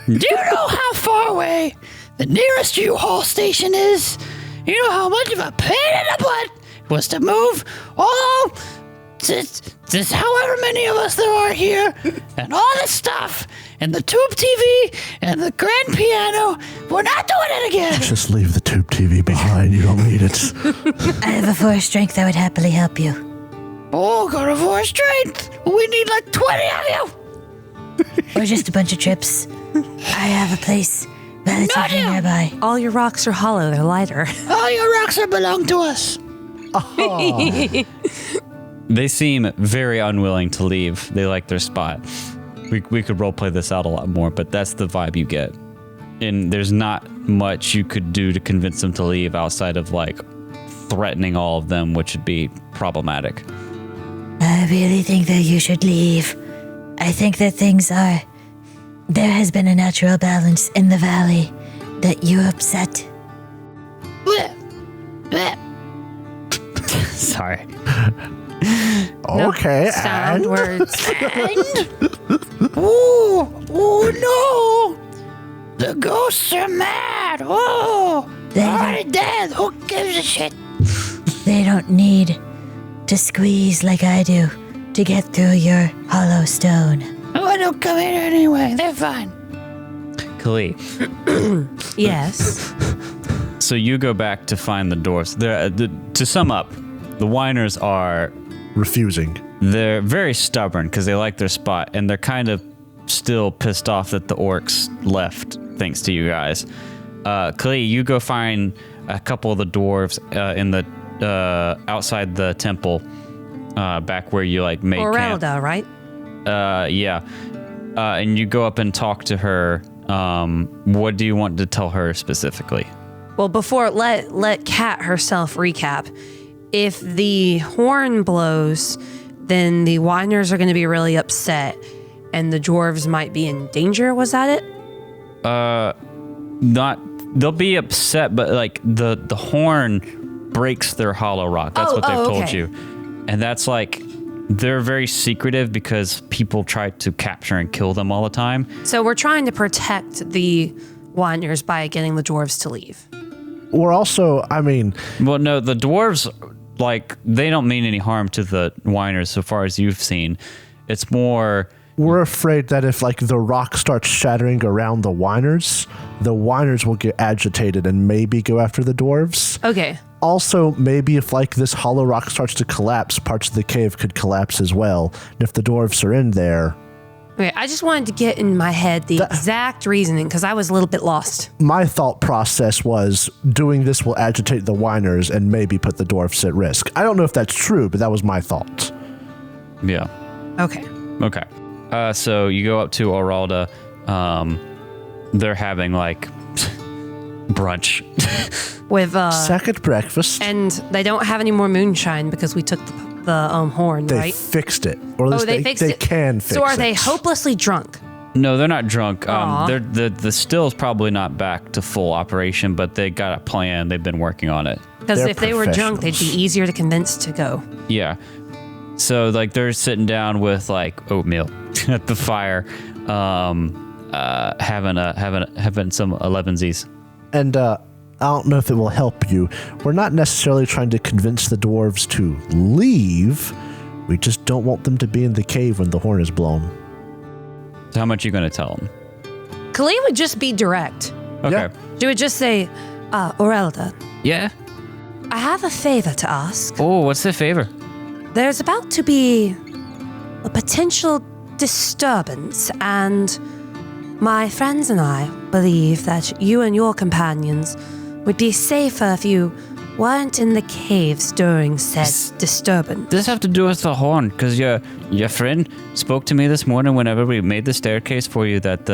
H: do you know how far away the nearest U-Haul station is? You know how much of a pain in the butt it was to move all this however many of us there are here, and all this stuff, and the tube TV, and the grand piano. We're not doing it again.
D: Just leave the tube TV behind. You don't need it.
C: I have a 4 strength that would happily help you.
H: Oh, got a 4 strength. We need like 20 of you.
C: Or just a bunch of trips. I have a place relatively
H: No, no.
C: nearby.
E: All your rocks are hollow. They're lighter.
H: All your rocks belong to us.
I: They seem very unwilling to leave. They like their spot. We could roleplay this out a lot more, but that's the vibe you get. And there's not much you could do to convince them to leave outside of like threatening all of them, which would be problematic.
C: I really think that you should leave. I think that there has been a natural balance in the valley that you upset.
H: Bleh. Bleh.
I: Sorry.
D: Okay,
E: Sound
D: and
E: words.
H: Oh no! The ghosts are mad. Oh,
C: They
H: they're already dead. Who gives a shit?
C: They don't need to squeeze like I do to get through your hollow stone.
H: Oh, I don't come here anyway. They're fine.
I: Klee.
E: Yes.
I: So you go back to find the dwarves. To sum up, the whiners are
D: refusing.
I: they're very stubborn because they like their spot, and they're kind of still pissed off that the orcs left, thanks to you guys. Klee, you go find a couple of the dwarves in the outside the temple, back where you like made camp.
E: Orelda, right?
I: Yeah. And you go up and talk to her. What do you want to tell her specifically?
E: Well, before let Kat herself recap. If the horn blows, then the whiners are going to be really upset, and the dwarves might be in danger. Was that it?
I: They'll be upset, but like the horn breaks their hollow rock. That's what they've told you. And that's like, they're very secretive because people try to capture and kill them all the time.
E: So we're trying to protect the whiners by getting the dwarves to leave.
D: We're also,
I: Well, no, the dwarves, like, they don't mean any harm to the whiners so far as you've seen. It's more...
D: We're afraid that if, like, the rock starts shattering around the whiners will get agitated and maybe go after the dwarves.
E: Okay.
D: Also, maybe if, like, this hollow rock starts to collapse, parts of the cave could collapse as well. And if the dwarves are in there...
E: Okay, I just wanted to get in my head the exact reasoning, because I was a little bit lost.
D: My thought process was doing this will agitate the whiners and maybe put the dwarfs at risk. I don't know if that's true, but that was my thought.
I: Yeah.
E: Okay.
I: So you go up to Oralda. They're having, like, brunch.
E: With
D: second breakfast.
E: And they don't have any more moonshine because we took the horn,
D: they
E: right?
D: Fixed it. Or at least
E: they fixed it.
D: Can fix it.
E: So are they hopelessly drunk?
I: No, they're not drunk. The still's probably not back to full operation, but they got a plan. They've been working on it.
E: Because if they were drunk, they'd be easier to convince to go.
I: Yeah. So, like, they're sitting down with, like, oatmeal at the fire, having some 11sies.
D: And I don't know if it will help you. We're not necessarily trying to convince the dwarves to leave. We just don't want them to be in the cave when the horn is blown.
I: So how much are you going to tell them?
E: Khalil would just be direct.
I: Okay.
D: Yeah.
E: She would just say, Orelda,
I: Yeah?
E: I have a favor to ask.
I: Oh, what's the favor?
E: There's about to be a potential disturbance, and my friends and I believe that you and your companions would be safer if you weren't in the caves during said disturbance.
I: Does this have to do with the horn? Because your friend spoke to me this morning whenever we made the staircase for you that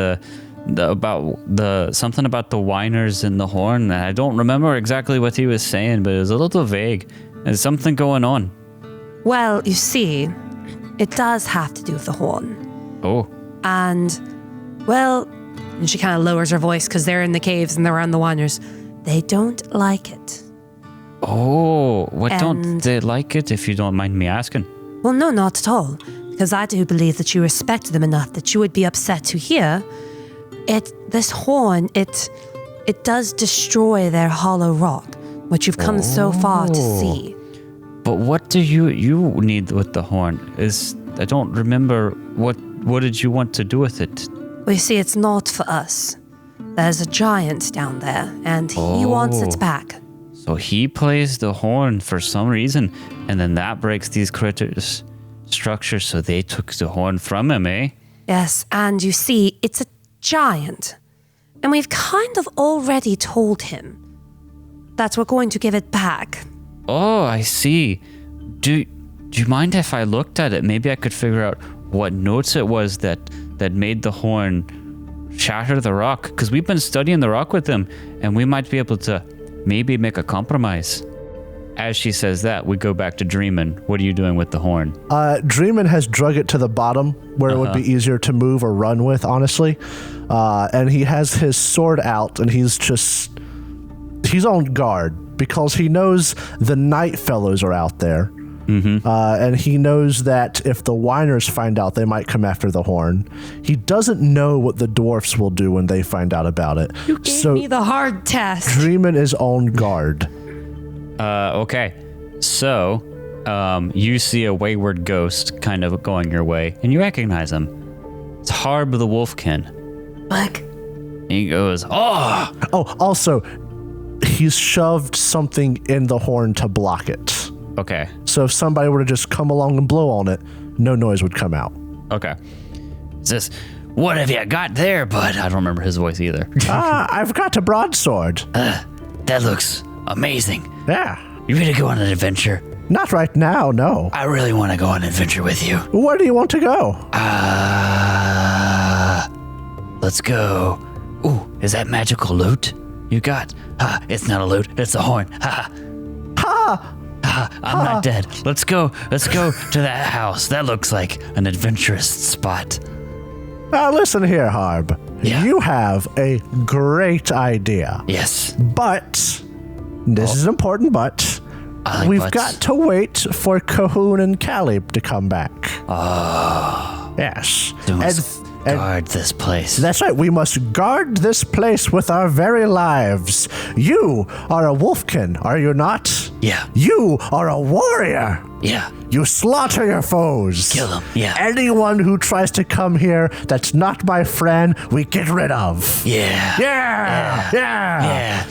I: something about the whiners and the horn. I don't remember exactly what he was saying, but it was a little vague. There's something going on.
E: Well, you see, it does have to do with the horn.
I: Oh.
E: And, well, and she kind of lowers her voice because they're in the caves and they're around the whiners. They don't like it.
I: Oh, don't they like it, if you don't mind me asking?
E: Well, no, not at all. Because I do believe that you respect them enough that you would be upset to hear this horn, it does destroy their hollow rock, which you've come so far to see.
I: But what do you need with the horn? I don't remember what did you want to do with it?
E: Well, you see, it's not for us. There's a giant down there, and he wants it back.
I: So he plays the horn for some reason, and then that breaks these critters' structure, so they took the horn from him, eh?
E: Yes, and you see, it's a giant. And we've kind of already told him that we're going to give it back.
I: Oh, I see. Do you mind if I looked at it? Maybe I could figure out what notes it was that made the horn shatter the rock. Because we've been studying the rock with him, and we might be able to maybe make a compromise. As she says that, we go back to Dreamin'. What are you doing with the horn?
D: Dreamin' has drug it to the bottom where it would be easier to move or run with, honestly. And he has his sword out, and he's on guard because he knows the Night Fellows are out there. Mm-hmm. And he knows that if the whiners find out, they might come after the horn. He doesn't know what the dwarfs will do when they find out about it.
E: You gave me the hard test.
D: Dreamin' is on guard.
I: Okay. So, you see a wayward ghost kind of going your way, and you recognize him. It's Harb the Wolfkin.
C: Look.
I: He goes, oh!
D: Oh, also, he's shoved something in the horn to block it.
I: Okay.
D: So if somebody were to just come along and blow on it, no noise would come out.
I: Okay. It says, what have you got there, bud? I don't remember his voice either.
D: I've got a broadsword.
H: That looks amazing.
D: Yeah.
H: You ready to go on an adventure?
D: Not right now, no.
H: I really want to go on an adventure with you.
D: Where do you want to go?
H: Let's go. Ooh, is that magical loot you got? It's not a loot, it's a horn. I'm not dead. Let's go to that house. That looks like an adventurous spot.
D: Now listen here, Harb.
H: Yeah.
D: You have a great idea.
H: Yes.
D: But, this is an important but, we've
H: buts.
D: got to wait for Cahoon and Caleb to come back. Yes.
H: We must guard this place.
D: That's right. We must guard this place with our very lives. You are a wolfkin, are you not?
H: Yeah.
D: You are a warrior.
H: Yeah.
D: You slaughter your foes.
H: Kill them. Yeah.
D: Anyone who tries to come here that's not my friend, we get rid of.
H: Yeah.
D: Yeah.
H: Yeah.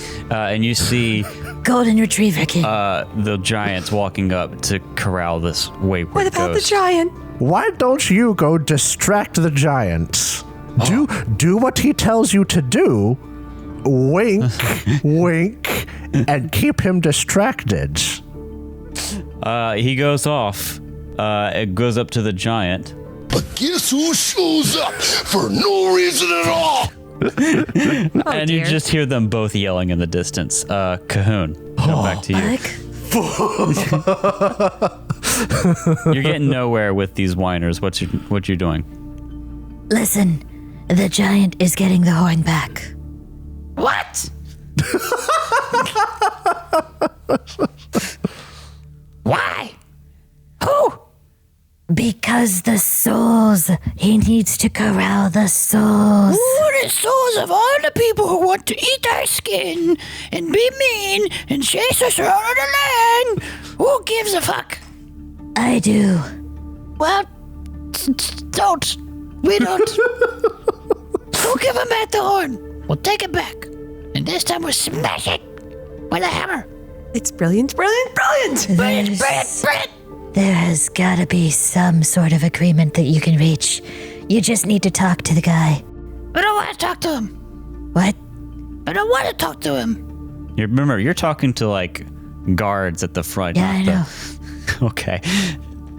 I: And you see
C: Golden Retriever King.
I: the giants walking up to corral this wayward
E: What about the
I: ghost.
E: giant?
D: Why don't you go distract the giant? Do what he tells you to do. Wink, wink, and keep him distracted.
I: He goes off. It goes up to the giant.
G: But guess who shows up for no reason at all?
I: And you just hear them both yelling in the distance. Cahoon, come back to you.
C: Like,
I: You're getting nowhere with these whiners. What you doing?
C: listen, the giant is getting the horn back.
H: What? Why? Who?
C: Because the souls. He needs to corral the souls.
H: Ooh, the souls of all the people who want to eat our skin and be mean and chase us out of the land. Who gives a fuck?
C: I do.
H: Well, don't. We don't. Go give him back the horn. We'll take it back. And this time we'll smash it with a hammer.
E: It's brilliant, brilliant, brilliant.
H: Brilliant, brilliant, brilliant.
C: There has got to be some sort of agreement that you can reach. You just need to talk to the guy.
H: I don't want to talk to him.
C: What?
H: I don't want to talk to him.
I: Remember, you're talking to like guards at the front.
C: Yeah, I
I: not the-
C: know.
I: Okay.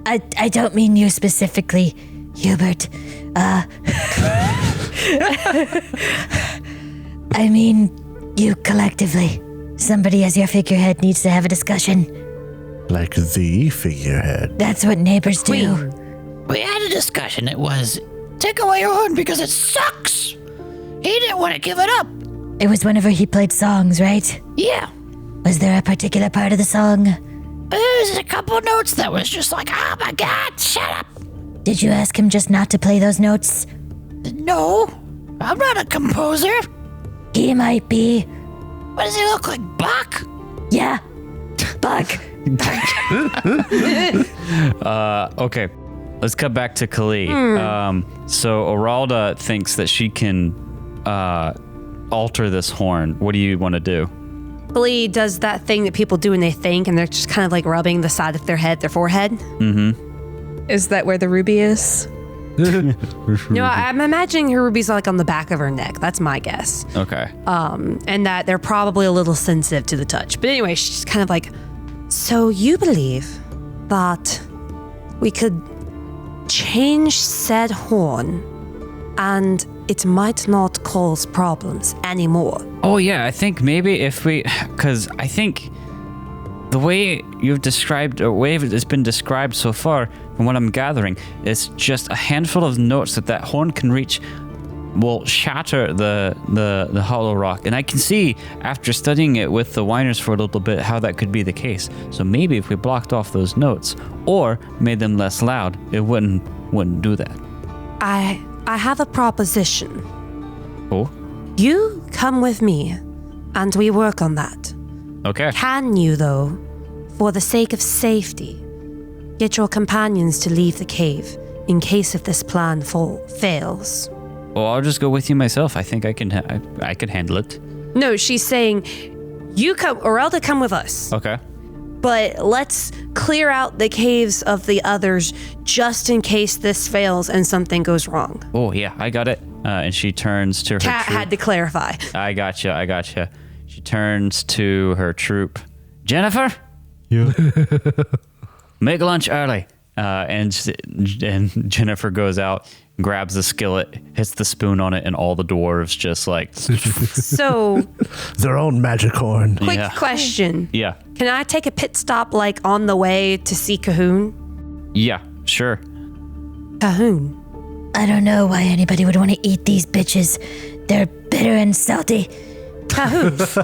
C: I don't mean you specifically, Hubert. I mean you collectively. Somebody as your figurehead needs to have a discussion.
D: Like the figurehead.
C: That's what neighbors do.
H: We had a discussion. It was, take away your horn because it sucks. He didn't want to give it up.
C: It was whenever he played songs, right?
H: Yeah.
C: Was there a particular part of the song?
H: There's a couple notes that was just like, oh my God, shut up.
C: Did you ask him just not to play those notes?
H: No, I'm not a composer.
C: He might be.
H: What does he look like, Bach?
C: Yeah. Buck.
I: Okay. Let's cut back to Kali. So Oralda thinks that she can alter this horn. What do you want to do?
E: Blee does that thing that people do when they think, and they're just kind of like rubbing the side of their forehead.
F: Is that where the ruby is?
E: No, I'm imagining her ruby's like on the back of her neck. That's my guess.
I: Okay.
E: And that they're probably a little sensitive to the touch. But anyway, she's kind of like, so you believe that we could change said horn and it might not cause problems anymore?
I: Oh yeah, I think maybe if we, because I think the way you've described, or way it's been described so far, from what I'm gathering, is just a handful of notes that horn can reach will shatter the hollow rock. And I can see, after studying it with the whiners for a little bit, how that could be the case. So maybe if we blocked off those notes or made them less loud, it wouldn't do that.
E: I have a proposition.
I: Oh,
E: You come with me and we work on that.
I: okay.
E: Can you, though, for the sake of safety, get your companions to leave the cave in case if this plan fails?
I: Well, I'll just go with you myself. I think I can handle it.
E: No, she's saying, you come, Orelda, come with us.
I: Okay.
E: But let's clear out the caves of the others just in case this fails and something goes wrong.
I: Oh yeah, I got it. And she turns to her
E: Kat
I: troop.
E: had to clarify.
I: I gotcha. She turns to her troop. Jennifer?
D: Yeah.
I: Make lunch early. And Jennifer goes out, grabs the skillet, hits the spoon on it, and all the dwarves just like...
E: So,
D: Their own magic horn.
E: quick
I: Yeah.
E: question.
I: Yeah.
E: Can I take a pit stop like on the way to see Cahoon?
I: Yeah, sure.
E: Cahoon,
C: I don't know why anybody would want to eat these bitches. They're bitter and salty.
E: Kahoof,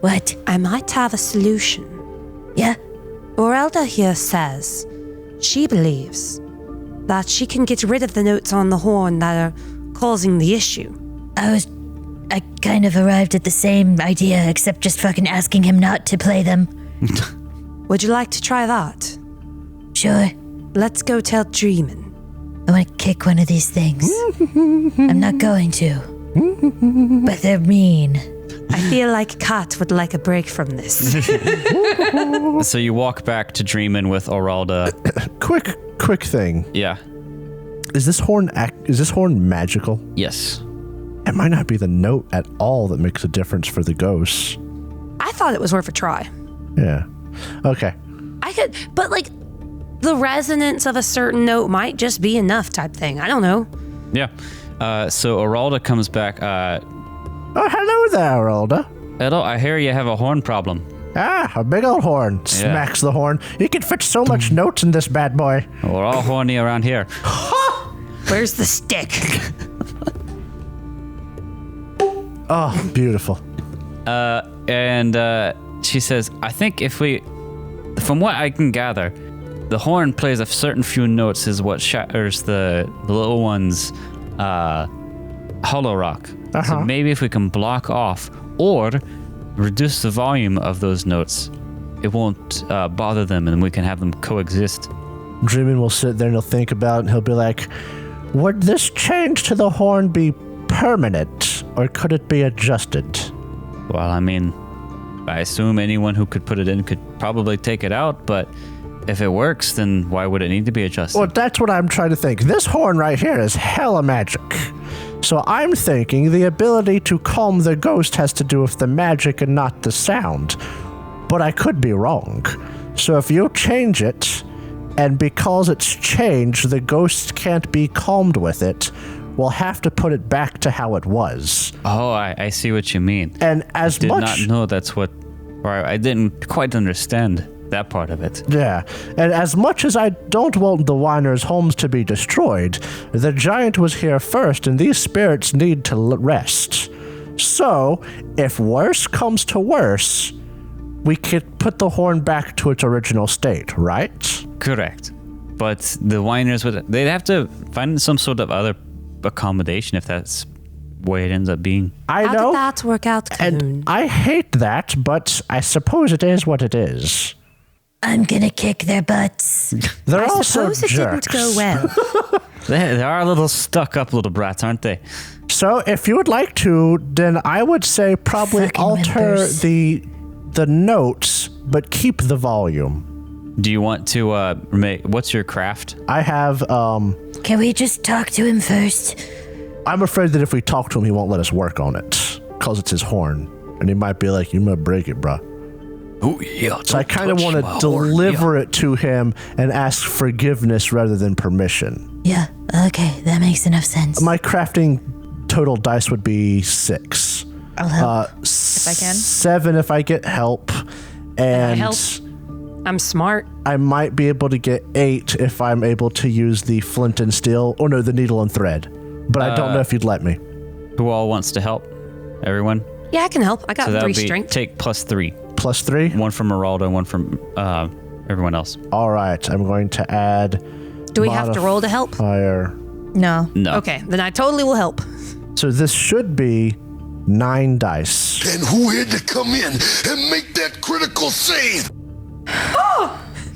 C: What?
E: I might have a solution.
C: Yeah?
E: Orelda here says she believes that she can get rid of the notes on the horn that are causing the issue.
C: I kind of arrived at the same idea, except just fucking asking him not to play them.
E: Would you like to try that?
C: Sure.
E: Let's go tell Dreamin'.
C: I want to kick one of these things. I'm not going to. But they're mean.
E: I feel like Kat would like a break from this.
I: So you walk back to Dreamin' with Oralda.
D: Quick thing.
I: Yeah.
D: Is this horn magical?
I: Yes.
D: It might not be the note at all that makes a difference for the ghosts.
E: I thought it was worth a try.
D: Yeah. Okay.
E: I could, but like, the resonance of a certain note might just be enough type thing. I don't know.
I: Yeah. So Oralda comes back.
D: Oh, hello there, Oralda.
I: Hello, I hear you have a horn problem.
D: Ah, a big old horn. Smacks the horn. You can fit so much notes in this bad boy.
I: We're all horny around here.
E: Where's the stick?
D: Oh, beautiful.
I: And she says, I think from what I can gather, the horn plays a certain few notes is what shatters the little one's hollow rock. So maybe if we can block off or reduce the volume of those notes, it won't bother them and we can have them coexist.
D: Dreamin' will sit there and he'll think about it and he'll be like, would this change to the horn be permanent or could it be adjusted?
I: Well, I mean, I assume anyone who could put it in could probably take it out, but if it works, then why would it need to be adjusted?
D: Well, that's what I'm trying to think. This horn right here is hella magic. So I'm thinking the ability to calm the ghost has to do with the magic and not the sound. But I could be wrong. So if you change it, and because it's changed, the ghost can't be calmed with it, we'll have to put it back to how it was.
I: Oh, I see what you mean.
D: And as
I: I did
D: much...
I: not know that's what... Or I didn't quite understand that part of it.
D: Yeah, and as much as I don't want the Winers' homes to be destroyed, the giant was here first, and these spirits need to rest. So, if worse comes to worse, we could put the horn back to its original state, right?
I: Correct. But the Winers they'd have to find some sort of other accommodation if that's the way it ends up being.
D: I
E: How
D: know.
E: did that work out, Cahoon?
D: And I hate that, but I suppose it is what it is.
C: I'm gonna kick their butts.
D: They're
E: I
D: also
E: suppose it
D: jerks.
E: didn't go well.
I: They are a little stuck-up little brats, aren't they?
D: So, if you would like to, then I would say probably
C: Fucking
D: alter
C: members.
D: the notes, but keep the volume.
I: Do you want to what's your craft?
D: I have,
C: Can we just talk to him first?
D: I'm afraid that if we talk to him, he won't let us work on it, because it's his horn. And he might be like, you might break it, bruh.
H: Oh, yeah.
D: So I kind of want to deliver it to him and ask forgiveness rather than permission.
C: Yeah, okay, that makes enough sense.
D: My crafting total dice would be 6.
F: I'll help if I can.
D: 7 if I get help. And
E: help? I'm smart.
D: I might be able to get 8 if I'm able to use the flint and steel, or no, the needle and thread. But I don't know if you'd let me.
I: Who all wants to help? Everyone?
E: Yeah, I can help. I got
I: So that
E: 3
I: would be
E: strength.
I: take +3.
D: +3?
I: One from Meraldo and one from everyone else.
D: All right, I'm going to add
E: Do we have to roll to help?
D: fire.
F: No.
I: No.
E: Okay, then I totally will help.
D: So this should be 9 dice.
G: And who had to come in and make that critical save?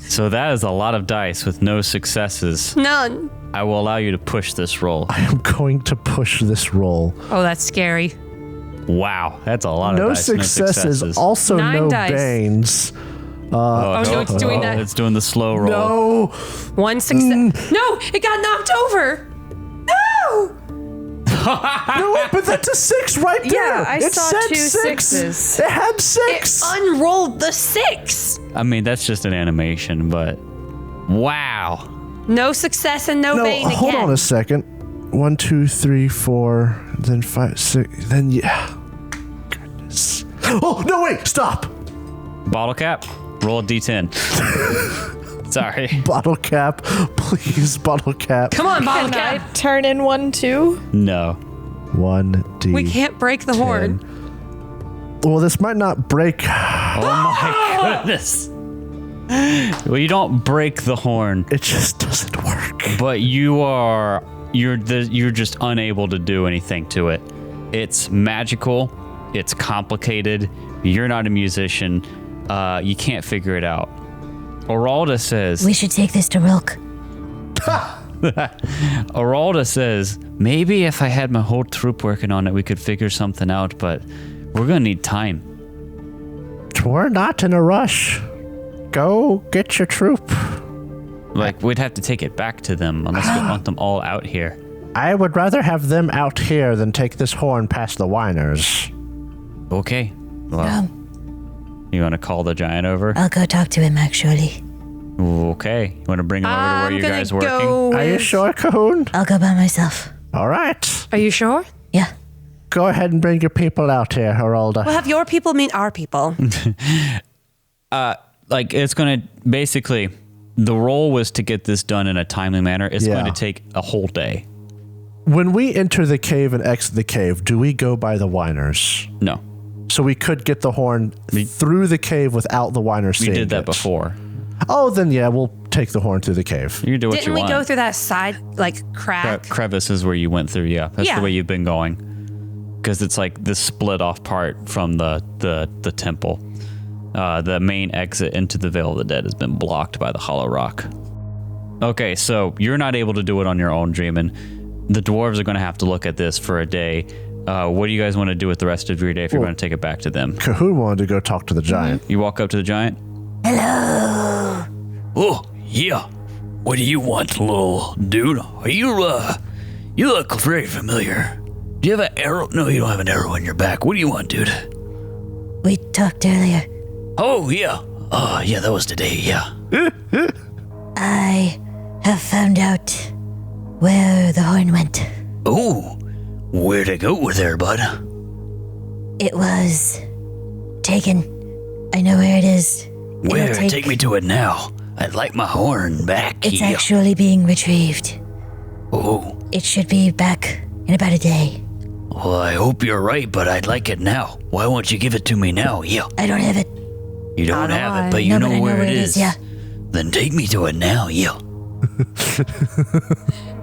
I: So that is a lot of dice with no successes.
E: None.
I: I will allow you to push this roll.
D: I am going to push this roll.
E: Oh, that's scary.
I: Wow, that's a lot of
D: No
I: dice.
D: successes, also
E: 9
D: no
E: dice.
D: banes.
E: Oh, no, it's doing that.
I: It's doing the slow roll.
D: No!
E: 1 success. No, it got knocked over. No!
D: No, wait, but that's a 6 right there.
F: Yeah, I
D: it
F: saw
D: said
F: 2
D: 6.
F: sixes.
D: It had
E: It
D: 6.
E: unrolled the 6.
I: I mean, that's just an animation, but wow.
E: No success and no,
D: No,
E: bane
D: hold
E: again.
D: on a second. 1, 2, 3, 4, then 5, 6, then yeah. Goodness. Oh, no, wait, stop.
I: Bottle cap, roll a d10. Sorry.
D: Bottle cap, please, bottle cap.
E: Come on, bottle
F: Can I
E: cap.
F: turn in one too?
I: No.
D: 1d.
E: We can't break the horn.
D: Well, this might not break.
I: Oh my goodness. Well, you don't break the horn,
D: It just doesn't work.
I: but you're just unable to do anything to it. It's magical. It's complicated. You're not a musician. You can't figure it out. Oralda says.
C: We should take this to Rilk.
I: Oralda says, maybe if I had my whole troop working on it, we could figure something out, but we're gonna need time.
D: We're not in a rush. Go get your troop.
I: Like, we'd have to take it back to them unless we want them all out here.
D: I would rather have them out here than take this horn past the whiners.
I: Okay. Well, you want to call the giant over?
C: I'll go talk to him, actually.
I: Okay. You want to bring him over to where
E: I'm
I: you
E: gonna
I: guys working?
E: go
D: Are you
E: with-
D: sure, Cahoon?
C: I'll go by myself.
D: All right.
E: Are you sure?
C: Yeah.
D: Go ahead and bring your people out here, Oralda.
E: We'll have your people meet our people.
I: Like, it's going to basically, the role was to get this done in a timely manner. It's
D: Yeah.
I: going to take a whole day.
D: When we enter the cave and exit the cave, do we go by the whiners?
I: No.
D: So we could get the horn through the cave without the whiners
I: We
D: seeing
I: did that
D: it.
I: before.
D: Oh, then yeah, we'll take the horn through the cave.
I: You can do what
E: Didn't
I: you
E: we
I: want.
E: go through that side, like, crack?
I: Crevice is where you went through, yeah. That's
E: Yeah.
I: the way you've been going. Because it's like this split off part from the temple. The main exit into the Vale of the Dead has been blocked by the hollow rock. Okay, so you're not able to do it on your own, Dreamin'. The dwarves are going to have to look at this for a day. What do you guys want to do with the rest of your day if you're going to take it back to them?
D: Cahoon wanted to go talk to the giant.
I: You walk up to the giant?
H: Oh, yeah. What do you want, little dude? Are you, you look very familiar. Do you have an arrow? No, you don't have an arrow in your back. What do you want, dude?
C: We talked earlier.
H: Oh, yeah. Yeah, that was today, yeah.
C: I have found out where the horn went.
H: Oh, where'd it go there, bud?
C: It was taken. I know where it is.
H: Where?
C: It'll
H: Take me to it now. I'd like my horn back.
C: It's
H: yeah.
C: actually being retrieved.
H: Oh,
C: It should be back in about a day.
H: well, I hope you're right, but I'd like it now. Why won't you give it to me now? Yeah.
C: I don't have it.
H: You don't
E: How do
H: have
E: I?
H: it, but you
C: No, but I
H: know where it is.
C: yeah.
H: Then take me to it now, yeah.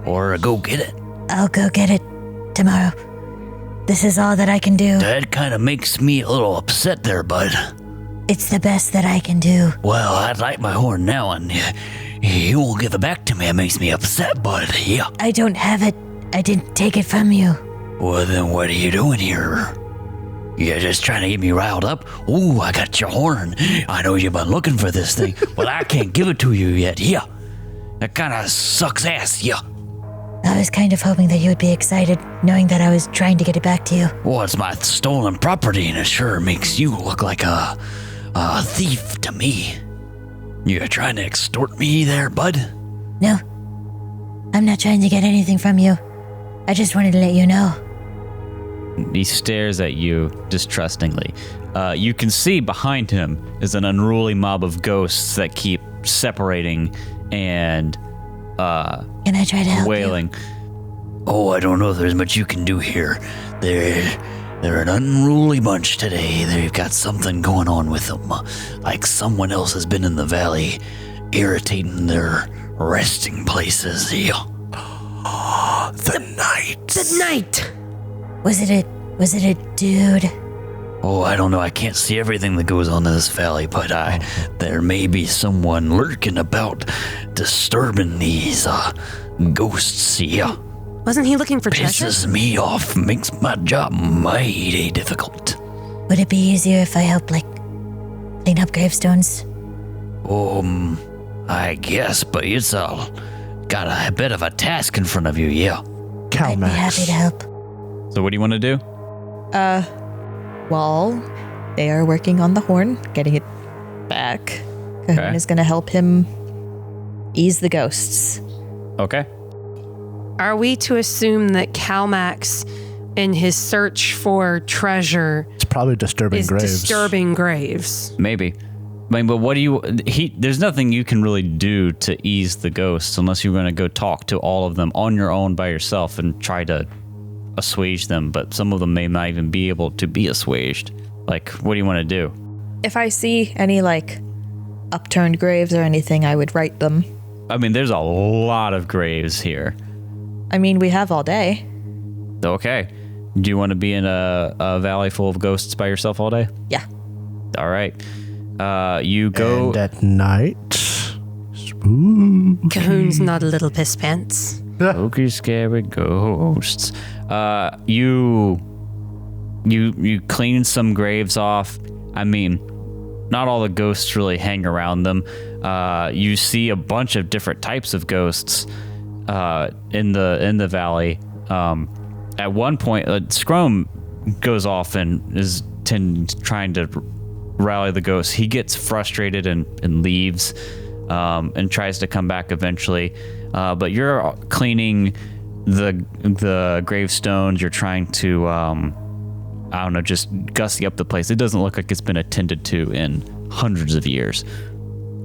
H: Or go get it.
C: I'll go get it tomorrow. This is all that I can do.
H: That kind of makes me a little upset there, bud.
C: It's the best that I can do.
H: Well, I'd like my horn now, and you won't give it back to me. It makes me upset, bud. Yeah.
C: I don't have it. I didn't take it from you.
H: Well, then what are you doing here? You're just trying to get me riled up? Ooh, I got your horn. I know you've been looking for this thing, but I can't give it to you yet. Yeah. That kind of sucks ass. Yeah.
C: I was kind of hoping that you would be excited, knowing that I was trying to get it back to you.
H: Well, it's my stolen property, and it sure makes you look like a thief to me. You're trying to extort me there, bud?
C: No. I'm not trying to get anything from you. I just wanted to let you know.
I: He stares at you distrustingly. You can see behind him is an unruly mob of ghosts that keep separating and
C: Can I try to help
I: wailing.
H: Oh, I don't know if there's much you can do here. They're an unruly bunch today. They've got something going on with them. Like someone else has been in the valley, irritating their resting places. Yeah.
G: The night.
E: The night.
C: you? Was it a dude?
H: Oh, I don't know. I can't see everything that goes on in this valley, but there may be someone lurking about, disturbing these ghosts. Yeah.
E: Wasn't he looking for treasure?
H: Pisses me off. Makes my job mighty difficult.
C: Would it be easier if I helped, like, clean up gravestones?
H: I guess, but it's got a bit of a task in front of you, yeah.
C: I'd be happy to help.
I: So what do you want to do?
F: While they are working on the horn, getting it back, Cahoon is going to help him ease the ghosts.
I: Okay.
E: Are we to assume that Calmax, in his search for treasure,
D: It's probably disturbing
E: is
D: graves.
E: disturbing graves?
I: Maybe. I mean, but what do you? There's nothing you can really do to ease the ghosts unless you're going to go talk to all of them on your own by yourself and try to assuage them. But some of them may not even be able to be assuaged. Like, what do you want to do?
F: If I see any like upturned graves or anything, I would write them.
I: I mean, there's a lot of graves here.
F: I mean, we have all day.
I: Okay. Do you want to be in a valley full of ghosts by yourself all day?
F: Yeah.
I: All right. You go.
D: And at night.
E: Cahoon's not a little piss pants.
I: Spooky, scary ghosts. You clean some graves off. I mean, not all the ghosts really hang around them. You see a bunch of different types of ghosts in the valley. At one point, Scrum goes off and is trying to rally the ghosts. He gets frustrated and leaves, and tries to come back eventually. But you're cleaning the gravestones. You're trying to, I don't know, just gussy up the place. It doesn't look like it's been attended to in hundreds of years.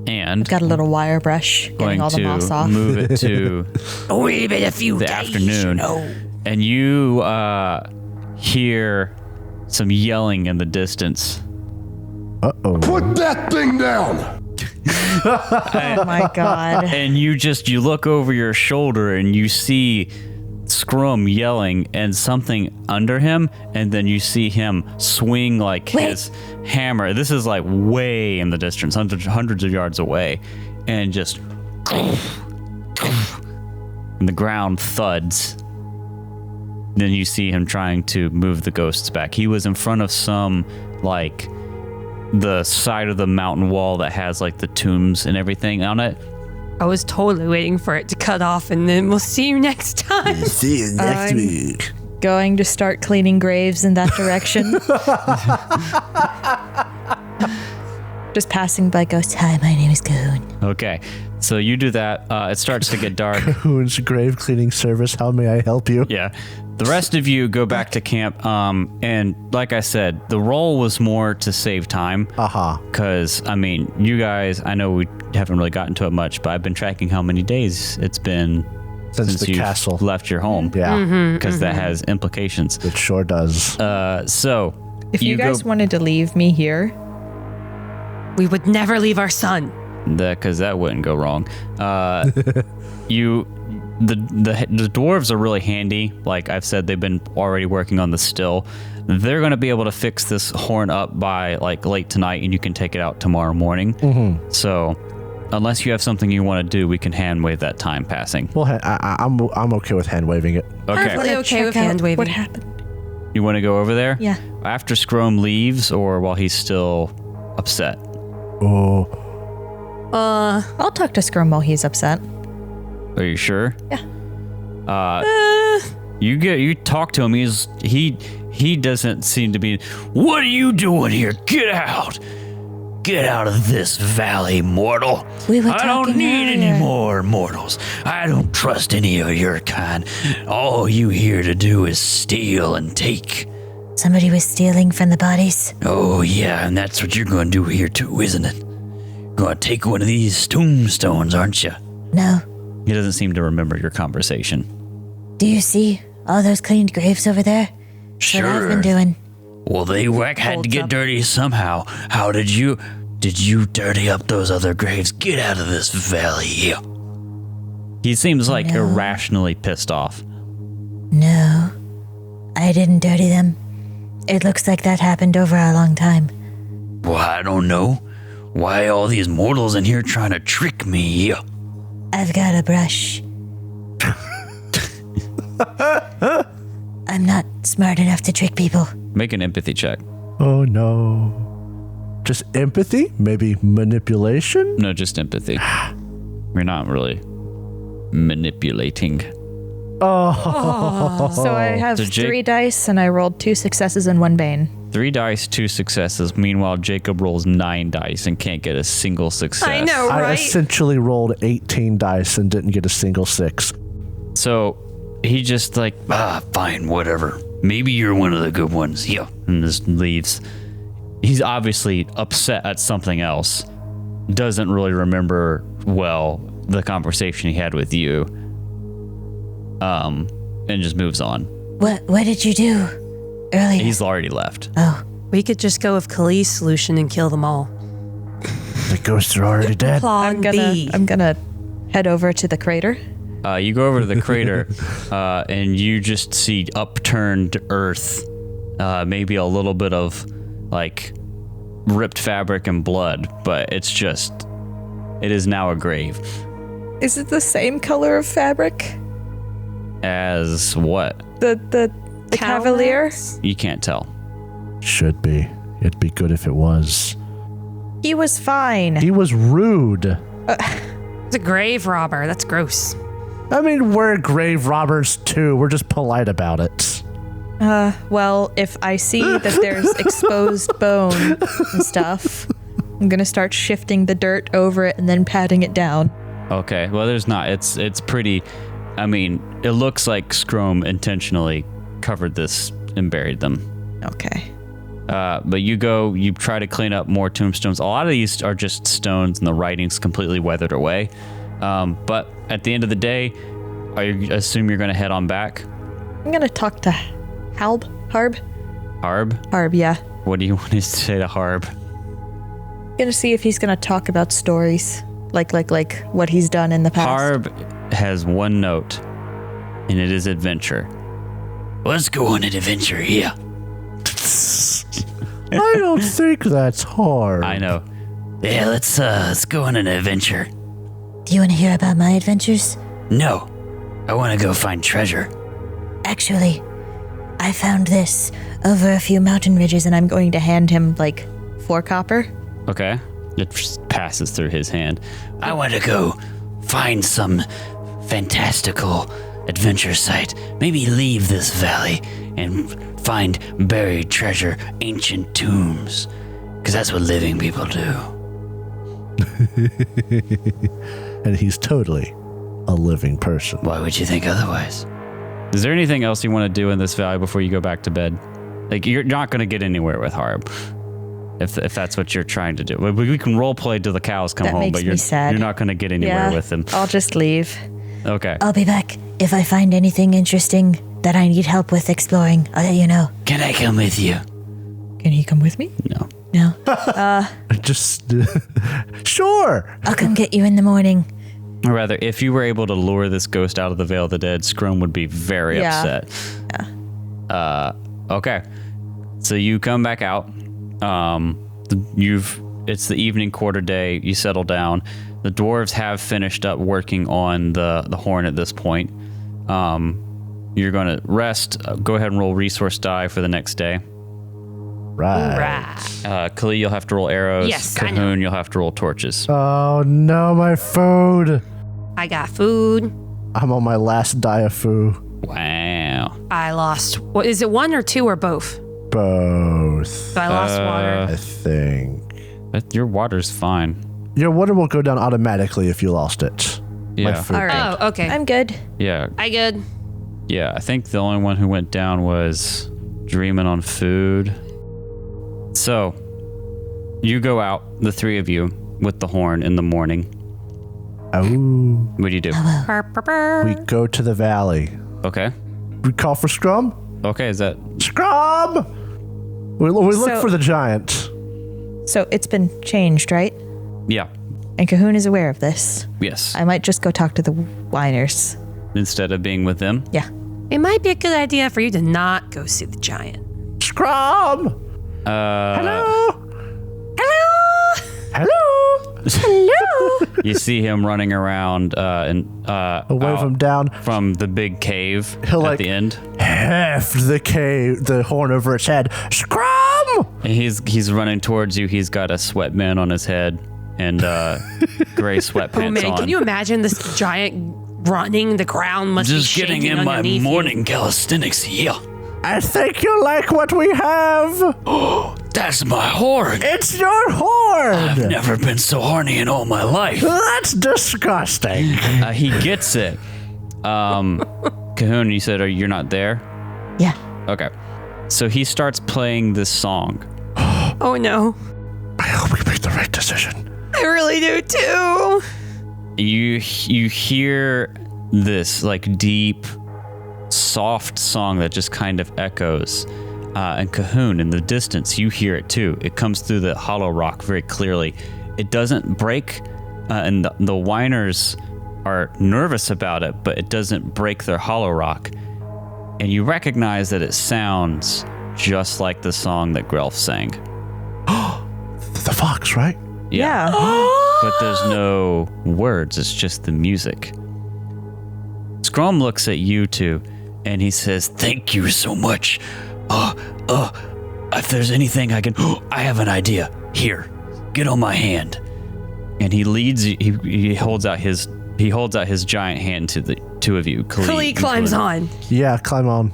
I: And
F: got a little wire brush, getting all the moss off.
I: Move it to
H: Only been a few
I: the
H: days,
I: afternoon, and you hear some yelling in the distance.
D: Uh-oh.
G: Put that thing down!
F: Oh my god.
I: And you look over your shoulder and you see Scrum yelling and something under him, and then you see him swing like his hammer. This is like way in the distance, hundreds of yards away, and just and the ground thuds. Then you see him trying to move the ghosts back. He was in front of some, like, the side of the mountain wall that has like the tombs and everything on it.
E: I was totally waiting for it to cut off, and then we'll see you next time.
G: See you next week.
F: Going to start cleaning graves in that direction. Just passing by ghosts.
C: Hi, my name is Cahoon.
I: Okay, so you do that. It starts to get dark.
D: Cahoon's grave cleaning service. How may I help you?
I: Yeah. The rest of you go back to camp. And like I said, the role was more to save time. Because, I mean, you guys, I know we haven't really gotten to it much, but I've been tracking how many days it's been
D: Since the
I: you've
D: castle
I: left your home.
D: Yeah.
I: Because that has implications.
D: It sure does.
I: So,
F: if you guys wanted to leave me here,
E: we would never leave our son.
I: Because that wouldn't go wrong. The dwarves are really handy. Like I've said, they've been already working on the still. They're going to be able to fix this horn up by like late tonight, and you can take it out tomorrow morning. Mm-hmm. So, unless you have something you want to do, we can hand wave that time passing.
D: Well, I'm okay with hand waving it.
I: Okay.
E: Perfectly okay with hand waving.
F: what happened?
I: You want to go over there?
F: Yeah.
I: After Scrum leaves, or while he's still upset?
D: Oh.
F: I'll talk to Scrum while he's upset.
I: Are you sure?
F: Yeah.
I: You talk to him. He doesn't seem to be.
H: What are you doing here? Get out! Get out of this valley, mortal.
C: We were
H: I don't
C: talking
H: need any
C: earlier.
H: more mortals. I don't trust any of your kind. All you here to do is steal and take.
C: Somebody was stealing from the bodies.
H: Oh, yeah, and that's what you're going to do here, too, isn't it? Going to take one of these tombstones, aren't you?
C: No.
I: He doesn't seem to remember your conversation.
C: Do you see all those cleaned graves over there? That's what I've been doing.
H: Well, they had to get dirty somehow. How did you dirty up those other graves? Get out of this valley.
I: He seems like irrationally pissed off.
C: No. I didn't dirty them. It looks like that happened over a long time.
H: Well, I don't know. Why all these mortals in here trying to trick me?
C: I've got a brush. I'm not smart enough to trick people.
I: Make an empathy check.
D: Oh no. Just empathy? Maybe manipulation?
I: No, just empathy. You're not really manipulating.
D: Oh.
F: So I have
I: So
F: 3 dice, and I rolled 2 successes and 1 bane.
I: 3 dice, 2 successes. Meanwhile, Jacob rolls 9 dice and can't get a single success.
E: I know,
D: I
E: right?
D: essentially rolled 18 dice and didn't get a single 6.
I: So he just like,
H: Fine, whatever. Maybe you're one of the good ones. Yeah.
I: and just leaves. He's obviously upset at something else. doesn't really remember well the conversation he had with you, and just moves on.
C: What did you do earlier?
I: He's already left.
C: Oh.
E: We could just go with Khalees' solution and kill them all.
D: The ghosts are already dead.
E: Plan B.
F: I'm gonna head over to the crater.
I: You go over to the crater, and you just see upturned earth, maybe a little bit of like ripped fabric and blood, but it is now a grave.
F: Is it the same color of fabric?
I: As what?
F: The cavalier?
I: You can't tell.
D: Should be. It'd be good if it was.
F: He was fine.
D: He was rude.
E: It's a grave robber. That's gross.
D: I mean, we're grave robbers too. We're just polite about it.
F: Well, if I see that there's exposed bone and stuff, I'm gonna start shifting the dirt over it and then patting it down.
I: Okay, well, there's not. It's pretty. I mean, it looks like Scrome intentionally covered this and buried them.
F: Okay.
I: But you try to clean up more tombstones. A lot of these are just stones and the writing's completely weathered away. But at the end of the day, assume you're going to head on back?
F: I'm gonna talk to Harb?
I: Harb,
F: yeah.
I: what do you want to say to Harb?
F: Gonna see if he's gonna talk about stories. Like what he's done in the past.
I: Harb has one note, and it is adventure.
H: Let's go on an adventure here.
D: I don't think that's hard.
I: I know.
H: Yeah, let's go on an adventure.
C: Do you want to hear about my adventures?
H: No, I want to go find treasure.
C: Actually, I found this over a few mountain ridges, and
F: I'm going to hand him, 4 copper.
I: Okay. It just passes through his hand.
H: I want to go find some fantastical adventure site. Maybe leave this valley and find buried treasure, ancient tombs. Because that's what living people do.
D: And he's totally a living person.
H: Why would you think otherwise?
I: Is there anything else you want to do in this valley before you go back to bed? You're not going to get anywhere with Harb. If that's what you're trying to do. We can role play till the cows come home, but you're not going to get anywhere with them.
F: I'll just leave.
I: Okay.
C: I'll be back. If I find anything interesting that I need help with exploring, I'll let you know.
H: Can I come with you?
F: Can he come with me?
I: No.
C: No.
D: Just sure.
C: I'll come get you in the morning.
I: Or rather, if you were able to lure this ghost out of the Vale of the Dead, Scrome would be very upset.
F: Yeah.
I: Okay. So you come back out. It's the evening quarter day. You settle down. The dwarves have finished up working on the horn at this point. You're going to rest. Go ahead and roll resource die for the next day.
D: Right.
I: Kali, you'll have to roll arrows.
E: Yes, I know.
I: Cahoon, you'll have to roll torches.
D: Oh no, my food.
E: I got food.
D: I'm on my last die of food.
I: Wow.
E: I lost. What is it? 1 or 2 or both?
D: Both.
E: So I lost water.
D: I think.
I: Your water's fine.
D: Your water will go down automatically if you lost it.
I: Yeah.
D: My food.
F: All right.
E: Oh, okay.
F: I'm good.
I: Yeah.
E: I good.
I: Yeah, I think the only one who went down was Dreaming on food. So, you go out, the 3 of you, with the horn in the morning.
D: Oh.
I: What do you do?
D: We go to the valley.
I: Okay.
D: We call for Scrum.
I: Okay, is that...
D: Scrum! We look for the giant.
F: So it's been changed, right?
I: Yeah.
F: And Cahoon is aware of this.
I: Yes.
F: I might just go talk to the whiners.
I: Instead of being with them?
F: Yeah.
E: It might be a good idea for you to not go see the giant.
D: Scrum! Hello?
I: You see him running around
D: Wave him down
I: from the big cave
D: He'll,
I: at the end.
D: heft the horn over its head. Scrum!
I: And he's running towards you. He's got a sweatband on his head and gray sweatpants
E: Oh man,
I: on.
E: can you imagine this giant running? The ground must
H: Just
E: be
H: getting
E: shaking
H: in my
E: underneath you.
H: morning calisthenics here.
D: I think you like what we have.
H: That's my horn.
D: It's your horn.
H: I've never been so horny in all my life.
D: That's disgusting.
I: He gets it. Cahoon, you said you're not there?
C: Yeah.
I: Okay. So he starts playing this song.
E: Oh no.
D: I hope we made the right decision.
E: I really do too.
I: You hear this like deep, soft song that just kind of echoes. And Cahoon, in the distance, you hear it too. It comes through the hollow rock very clearly. It doesn't break, and the whiners are nervous about it, but it doesn't break their hollow rock. And you recognize that it sounds just like the song that Ghelfi sang.
D: The fox, right?
F: Yeah.
I: But there's no words, it's just the music. Scrum looks at you two, and he says,
H: Thank you so much. If there's anything I can... I have an idea. Here, get on my hand.
I: and he leads you, he holds out his giant hand to the two of you.
E: Kali climbs on.
D: Yeah, climb on.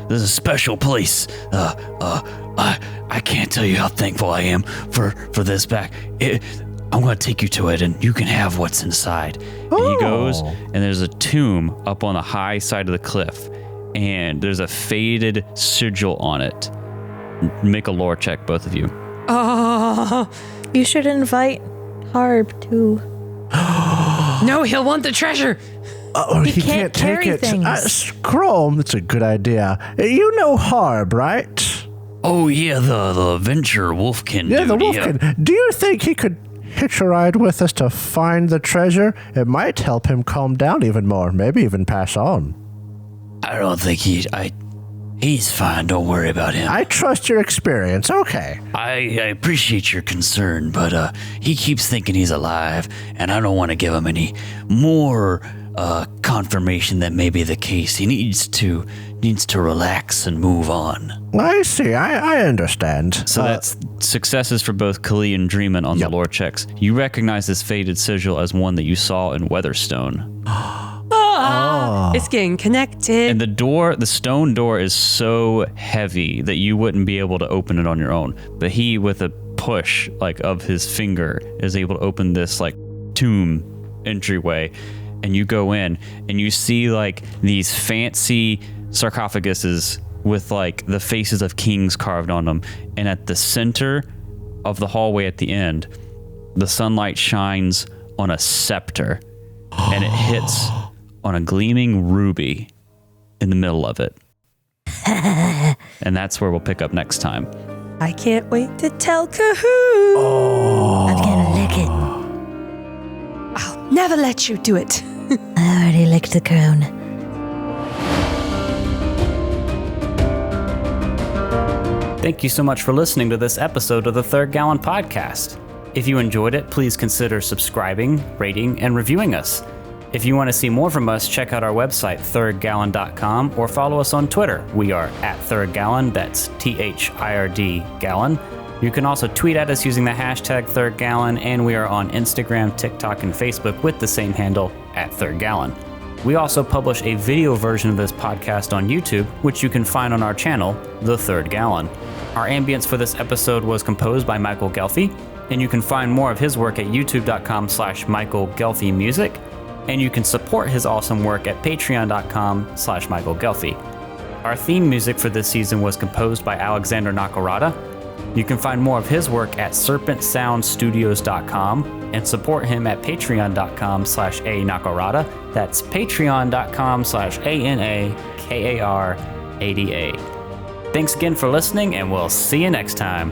H: There's a special place. I can't tell you how thankful I am for this back. I'm going to take you to it, and you can have what's inside.
I: And he goes, and there's a tomb up on the high side of the cliff, and there's a faded sigil on it. Make a lore check, both of you.
E: Oh,
F: You should invite Harb too.
E: no, he'll want the treasure.
D: He
F: can't
D: take
F: carry
D: it.
F: things.
D: Scroll, that's a good idea. You know Harb, right?
H: Oh, yeah, the Venture Wolfkin
D: Yeah,
H: dude.
D: the Wolfkin. Do you think he could hitch a ride with us to find the treasure? It might help him calm down even more, maybe even pass on.
H: I don't think he's fine. Don't worry about him.
D: I trust your experience. Okay.
H: I appreciate your concern, but he keeps thinking he's alive, and I don't want to give him any more confirmation that may be the case. He needs to relax and move on.
D: I see. I understand.
I: So that's successes for both Kali and Dreamin on the lore checks. You recognize this faded sigil as one that you saw in Weatherstone.
E: It's getting connected.
I: And the stone door is so heavy that you wouldn't be able to open it on your own. But he, with a push of his finger, is able to open this tomb entryway. And you go in and you see these fancy sarcophaguses with the faces of kings carved on them. And at the center of the hallway at the end, the sunlight shines on a scepter and it hits on a gleaming ruby in the middle of it. And that's where we'll pick up next time.
E: I can't wait to tell Cahoon.
C: I'm gonna lick it.
E: I'll never let you do it.
C: I already licked the crown.
B: Thank you so much for listening to this episode of the Third Gallon Podcast. If you enjoyed it, please consider subscribing, rating, and reviewing us. If you want to see more from us, check out our website, thirdgallon.com, or follow us on Twitter. We are at Third Gallon, that's THIRD Gallon. You can also tweet at us using the hashtag Third Gallon, and we are on Instagram, TikTok, and Facebook with the same handle, at Third Gallon. We also publish a video version of this podcast on YouTube, which you can find on our channel, The Third Gallon. Our ambience for this episode was composed by Michael Ghelfi, and you can find more of his work at youtube.com/Michael Ghelfi Music, and you can support his awesome work at patreon.com/Michael Ghelfi. Our theme music for this season was composed by Alexander Nakarada. You can find more of his work at serpentsoundstudios.com and support him at patreon.com/A Nakarada. That's patreon.com/ANAKARADA. Thanks again for listening, and we'll see you next time.